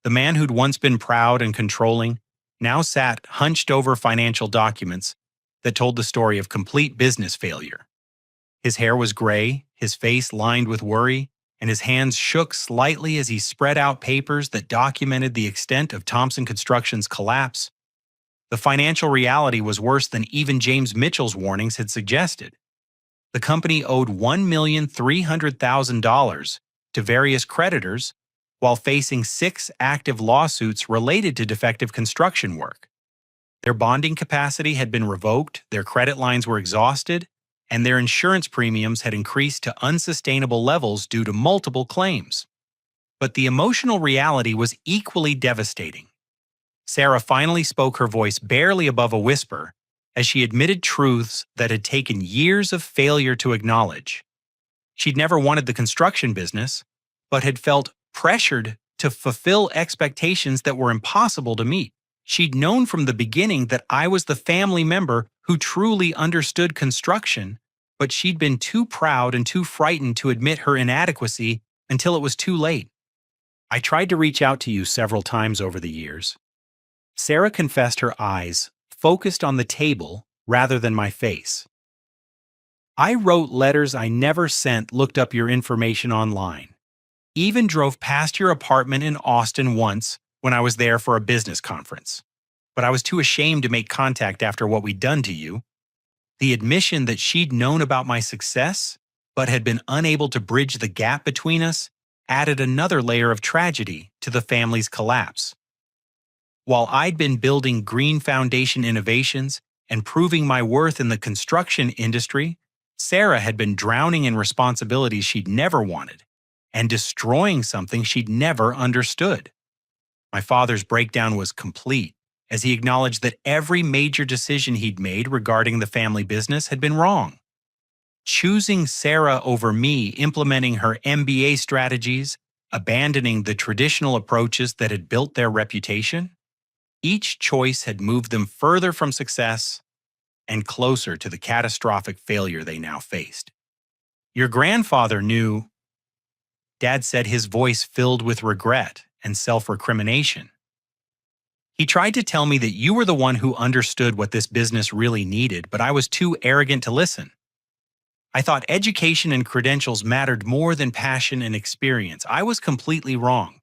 The man who'd once been proud and controlling now sat hunched over financial documents that told the story of complete business failure. His hair was gray, his face lined with worry, and his hands shook slightly as he spread out papers that documented the extent of Thompson Construction's collapse. The financial reality was worse than even James Mitchell's warnings had suggested. The company owed $1,300,000 to various creditors while facing 6 active lawsuits related to defective construction work. Their bonding capacity had been revoked, their credit lines were exhausted, and their insurance premiums had increased to unsustainable levels due to multiple claims. But the emotional reality was equally devastating. Sarah finally spoke, her voice barely above a whisper, as she admitted truths that had taken years of failure to acknowledge. She'd never wanted the construction business, but had felt pressured to fulfill expectations that were impossible to meet. She'd known from the beginning that I was the family member who truly understood construction, but she'd been too proud and too frightened to admit her inadequacy until it was too late. I tried to reach out to you several times over the years. Sarah confessed, her eyes focused on the table rather than my face. I wrote letters I never sent, looked up your information online, even drove past your apartment in Austin once when I was there for a business conference. But I was too ashamed to make contact after what we'd done to you. The admission that she'd known about my success, but had been unable to bridge the gap between us, added another layer of tragedy to the family's collapse. While I'd been building green foundation innovations and proving my worth in the construction industry, Sarah had been drowning in responsibilities she'd never wanted and destroying something she'd never understood. My father's breakdown was complete as he acknowledged that every major decision he'd made regarding the family business had been wrong. Choosing Sarah over me, implementing her MBA strategies, abandoning the traditional approaches that had built their reputation, each choice had moved them further from success and closer to the catastrophic failure they now faced. Your grandfather knew, Dad said, his voice filled with regret and self-recrimination. He tried to tell me that you were the one who understood what this business really needed, but I was too arrogant to listen. I thought education and credentials mattered more than passion and experience. I was completely wrong.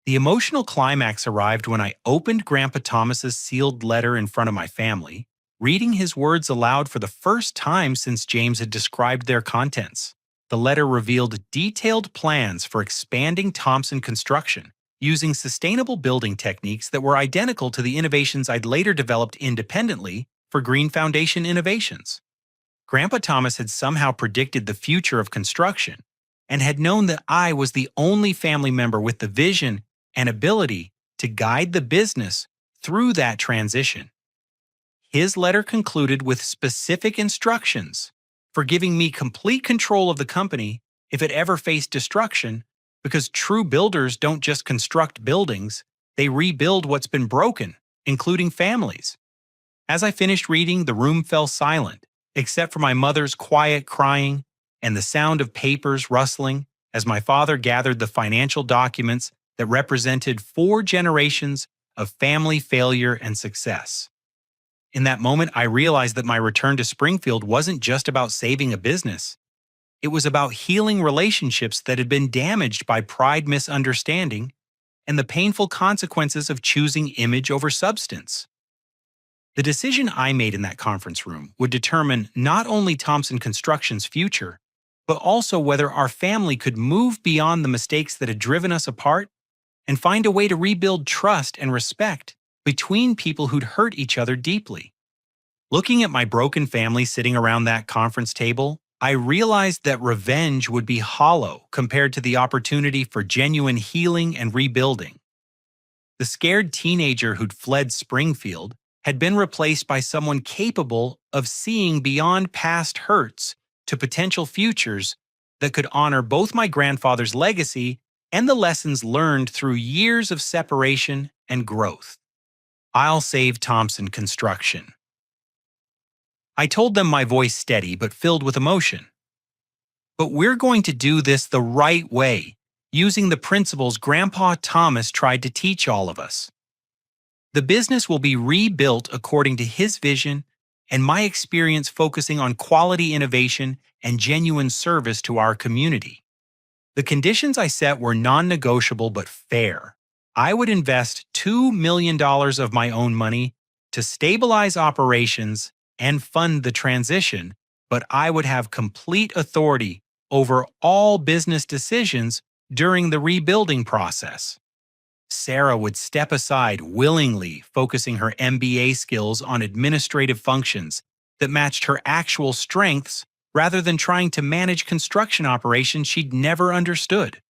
The emotional climax arrived when I opened Grandpa Thomas's sealed letter in front of my family, reading his words aloud for the first time since James had described their contents. The letter revealed detailed plans for expanding Thompson Construction, using sustainable building techniques that were identical to the innovations I'd later developed independently for Green Foundation Innovations. Grandpa Thomas had somehow predicted the future of construction and had known that I was the only family member with the vision and ability to guide the business through that transition. His letter concluded with specific instructions for giving me complete control of the company if it ever faced destruction, because true builders don't just construct buildings, they rebuild what's been broken, including families. As I finished reading, the room fell silent, except for my mother's quiet crying and the sound of papers rustling as my father gathered the financial documents that represented 4 generations of family failure and success. In that moment, I realized that my return to Springfield wasn't just about saving a business. It was about healing relationships that had been damaged by pride, misunderstanding, and the painful consequences of choosing image over substance. The decision I made in that conference room would determine not only Thompson Construction's future, but also whether our family could move beyond the mistakes that had driven us apart and find a way to rebuild trust and respect between people who'd hurt each other deeply. Looking at my broken family sitting around that conference table, I realized that revenge would be hollow compared to the opportunity for genuine healing and rebuilding. The scared teenager who'd fled Springfield had been replaced by someone capable of seeing beyond past hurts to potential futures that could honor both my grandfather's legacy and the lessons learned through years of separation and growth. I'll save Thompson Construction. I told them, my voice steady but filled with emotion. But we're going to do this the right way, using the principles Grandpa Thomas tried to teach all of us. The business will be rebuilt according to his vision and my experience focusing on quality innovation and genuine service to our community. The conditions I set were non-negotiable but fair. I would invest $2 million of my own money to stabilize operations and fund the transition, but I would have complete authority over all business decisions during the rebuilding process. Sarah would step aside willingly, focusing her MBA skills on administrative functions that matched her actual strengths rather than trying to manage construction operations she'd never understood.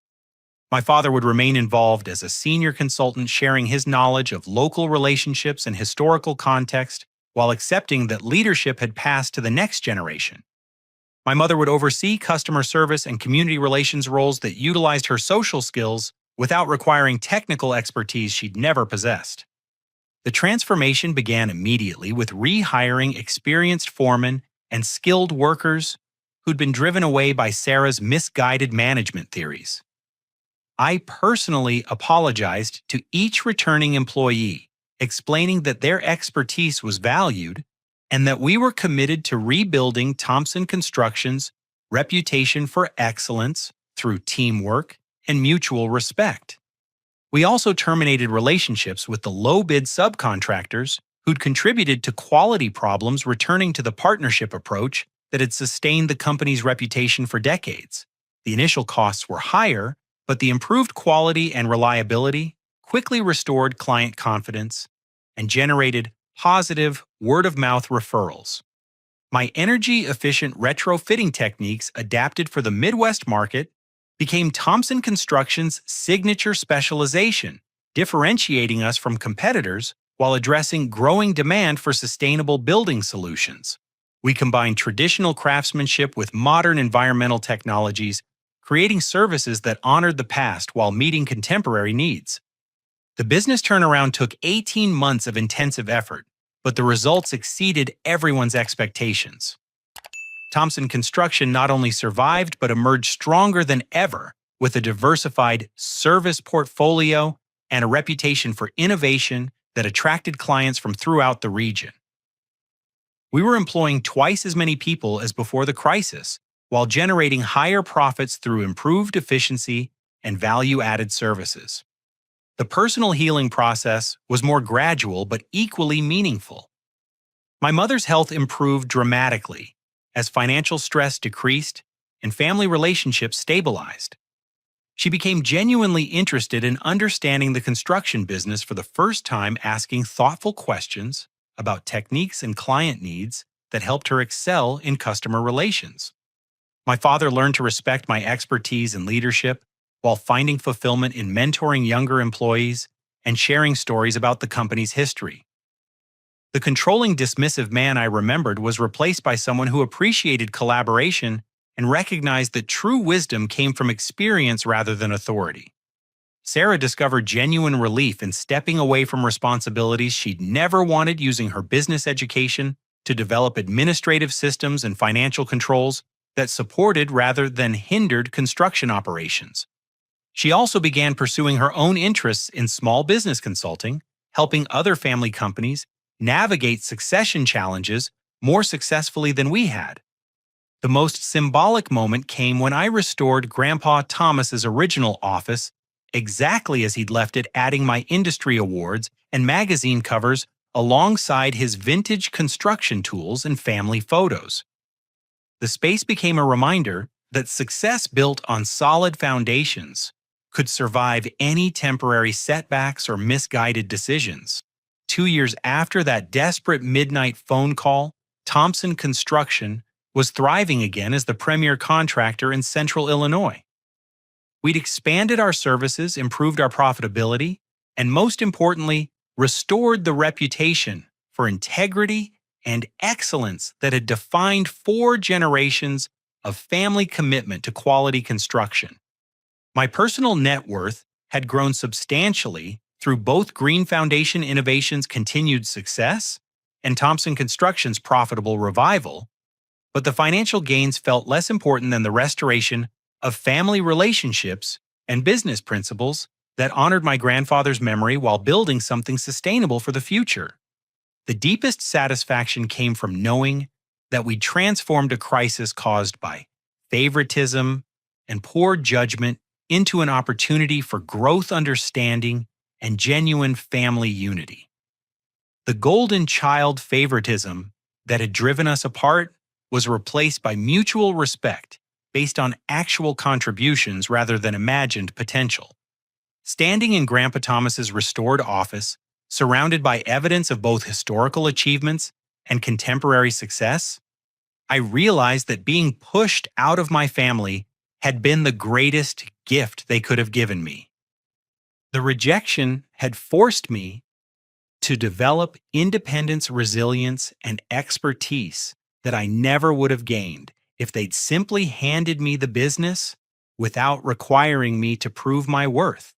My father would remain involved as a senior consultant, sharing his knowledge of local relationships and historical context while accepting that leadership had passed to the next generation. My mother would oversee customer service and community relations roles that utilized her social skills without requiring technical expertise she'd never possessed. The transformation began immediately with rehiring experienced foremen and skilled workers who'd been driven away by Sarah's misguided management theories. I personally apologized to each returning employee, explaining that their expertise was valued and that we were committed to rebuilding Thompson Construction's reputation for excellence through teamwork and mutual respect. We also terminated relationships with the low-bid subcontractors who'd contributed to quality problems, returning to the partnership approach that had sustained the company's reputation for decades. The initial costs were higher, but the improved quality and reliability quickly restored client confidence and generated positive word-of-mouth referrals. My energy-efficient retrofitting techniques adapted for the Midwest market became Thompson Construction's signature specialization, differentiating us from competitors while addressing growing demand for sustainable building solutions. We combined traditional craftsmanship with modern environmental technologies, creating services that honored the past while meeting contemporary needs. The business turnaround took 18 months of intensive effort, but the results exceeded everyone's expectations. Thompson Construction not only survived but emerged stronger than ever with a diversified service portfolio and a reputation for innovation that attracted clients from throughout the region. We were employing twice as many people as before the crisis, while generating higher profits through improved efficiency and value-added services. The personal healing process was more gradual but equally meaningful. My mother's health improved dramatically as financial stress decreased and family relationships stabilized. She became genuinely interested in understanding the construction business for the first time, asking thoughtful questions about techniques and client needs that helped her excel in customer relations. My father learned to respect my expertise in leadership while finding fulfillment in mentoring younger employees and sharing stories about the company's history. The controlling, dismissive man I remembered was replaced by someone who appreciated collaboration and recognized that true wisdom came from experience rather than authority. Sarah discovered genuine relief in stepping away from responsibilities she'd never wanted, using her business education to develop administrative systems and financial controls that supported rather than hindered construction operations. She also began pursuing her own interests in small business consulting, helping other family companies navigate succession challenges more successfully than we had. The most symbolic moment came when I restored Grandpa Thomas's original office exactly as he'd left it, adding my industry awards and magazine covers alongside his vintage construction tools and family photos. The space became a reminder that success built on solid foundations could survive any temporary setbacks or misguided decisions. 2 years after that desperate midnight phone call, Thompson Construction was thriving again as the premier contractor in Central Illinois. We'd expanded our services, improved our profitability, and most importantly, restored the reputation for integrity and excellence that had defined 4 generations of family commitment to quality construction. My personal net worth had grown substantially through both Green Foundation Innovations' continued success and Thompson Construction's profitable revival, but the financial gains felt less important than the restoration of family relationships and business principles that honored my grandfather's memory while building something sustainable for the future. The deepest satisfaction came from knowing that we transformed a crisis caused by favoritism and poor judgment into an opportunity for growth, understanding, and genuine family unity. The golden child favoritism that had driven us apart was replaced by mutual respect based on actual contributions rather than imagined potential. Standing in Grandpa Thomas's restored office, surrounded by evidence of both historical achievements and contemporary success, I realized that being pushed out of my family had been the greatest gift they could have given me. The rejection had forced me to develop independence, resilience, and expertise that I never would have gained if they'd simply handed me the business without requiring me to prove my worth.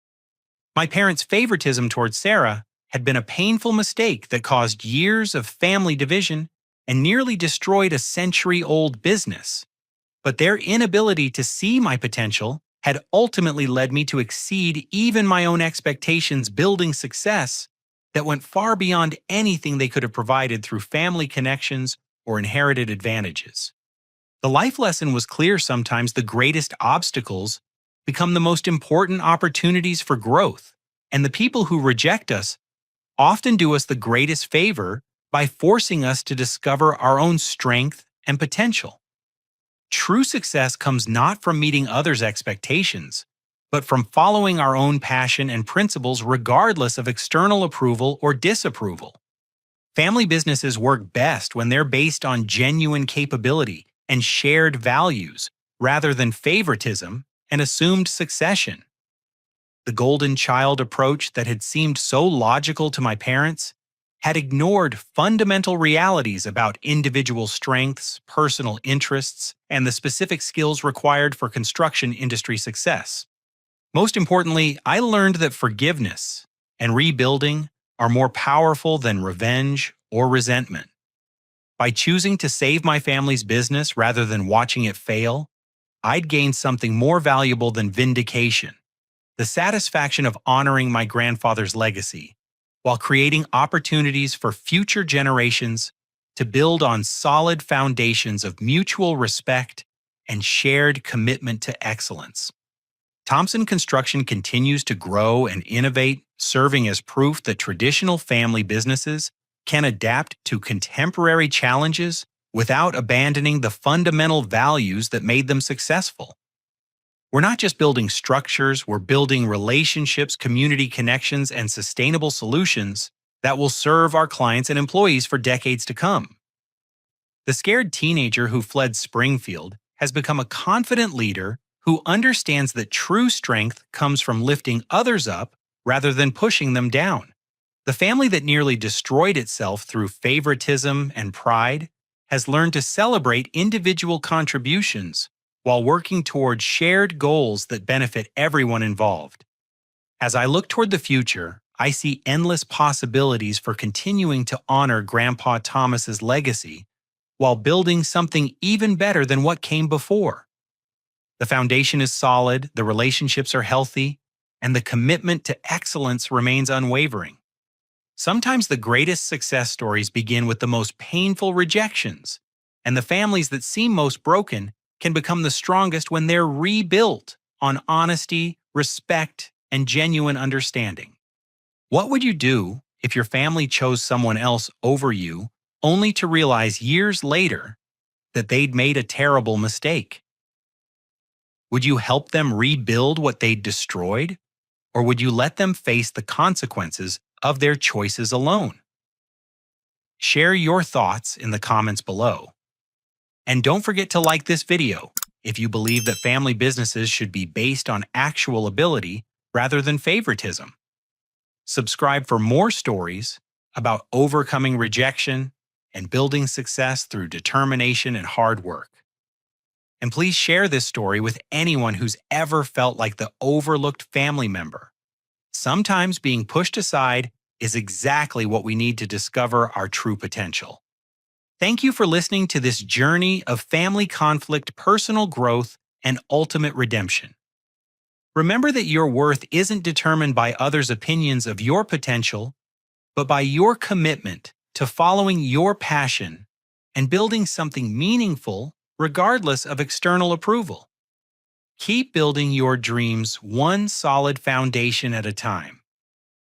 My parents' favoritism towards Sarah had been a painful mistake that caused years of family division and nearly destroyed a century-old business. But their inability to see my potential had ultimately led me to exceed even my own expectations, building success that went far beyond anything they could have provided through family connections or inherited advantages. The life lesson was clear: sometimes the greatest obstacles become the most important opportunities for growth, and the people who reject us often do us the greatest favor by forcing us to discover our own strength and potential. True success comes not from meeting others' expectations, but from following our own passion and principles regardless of external approval or disapproval. Family businesses work best when they're based on genuine capability and shared values rather than favoritism and assumed succession. The golden child approach that had seemed so logical to my parents had ignored fundamental realities about individual strengths, personal interests, and the specific skills required for construction industry success. Most importantly, I learned that forgiveness and rebuilding are more powerful than revenge or resentment. By choosing to save my family's business rather than watching it fail, I'd gained something more valuable than vindication: the satisfaction of honoring my grandfather's legacy, while creating opportunities for future generations to build on solid foundations of mutual respect and shared commitment to excellence. Thompson Construction continues to grow and innovate, serving as proof that traditional family businesses can adapt to contemporary challenges without abandoning the fundamental values that made them successful. We're not just building structures, we're building relationships, community connections, and sustainable solutions that will serve our clients and employees for decades to come. The scared teenager who fled Springfield has become a confident leader who understands that true strength comes from lifting others up rather than pushing them down. The family that nearly destroyed itself through favoritism and pride has learned to celebrate individual contributions while working toward shared goals that benefit everyone involved. As I look toward the future, I see endless possibilities for continuing to honor Grandpa Thomas's legacy while building something even better than what came before. The foundation is solid, the relationships are healthy, and the commitment to excellence remains unwavering. Sometimes the greatest success stories begin with the most painful rejections, and the families that seem most broken can become the strongest when they're rebuilt on honesty, respect, and genuine understanding. What would you do if your family chose someone else over you, only to realize years later that they'd made a terrible mistake? Would you help them rebuild what they'd destroyed, or would you let them face the consequences of their choices alone? Share your thoughts in the comments below. And don't forget to like this video if you believe that family businesses should be based on actual ability rather than favoritism. Subscribe for more stories about overcoming rejection and building success through determination and hard work. And please share this story with anyone who's ever felt like the overlooked family member. Sometimes being pushed aside is exactly what we need to discover our true potential. Thank you for listening to this journey of family conflict, personal growth, and ultimate redemption. Remember that your worth isn't determined by others' opinions of your potential, but by your commitment to following your passion and building something meaningful regardless of external approval. Keep building your dreams one solid foundation at a time.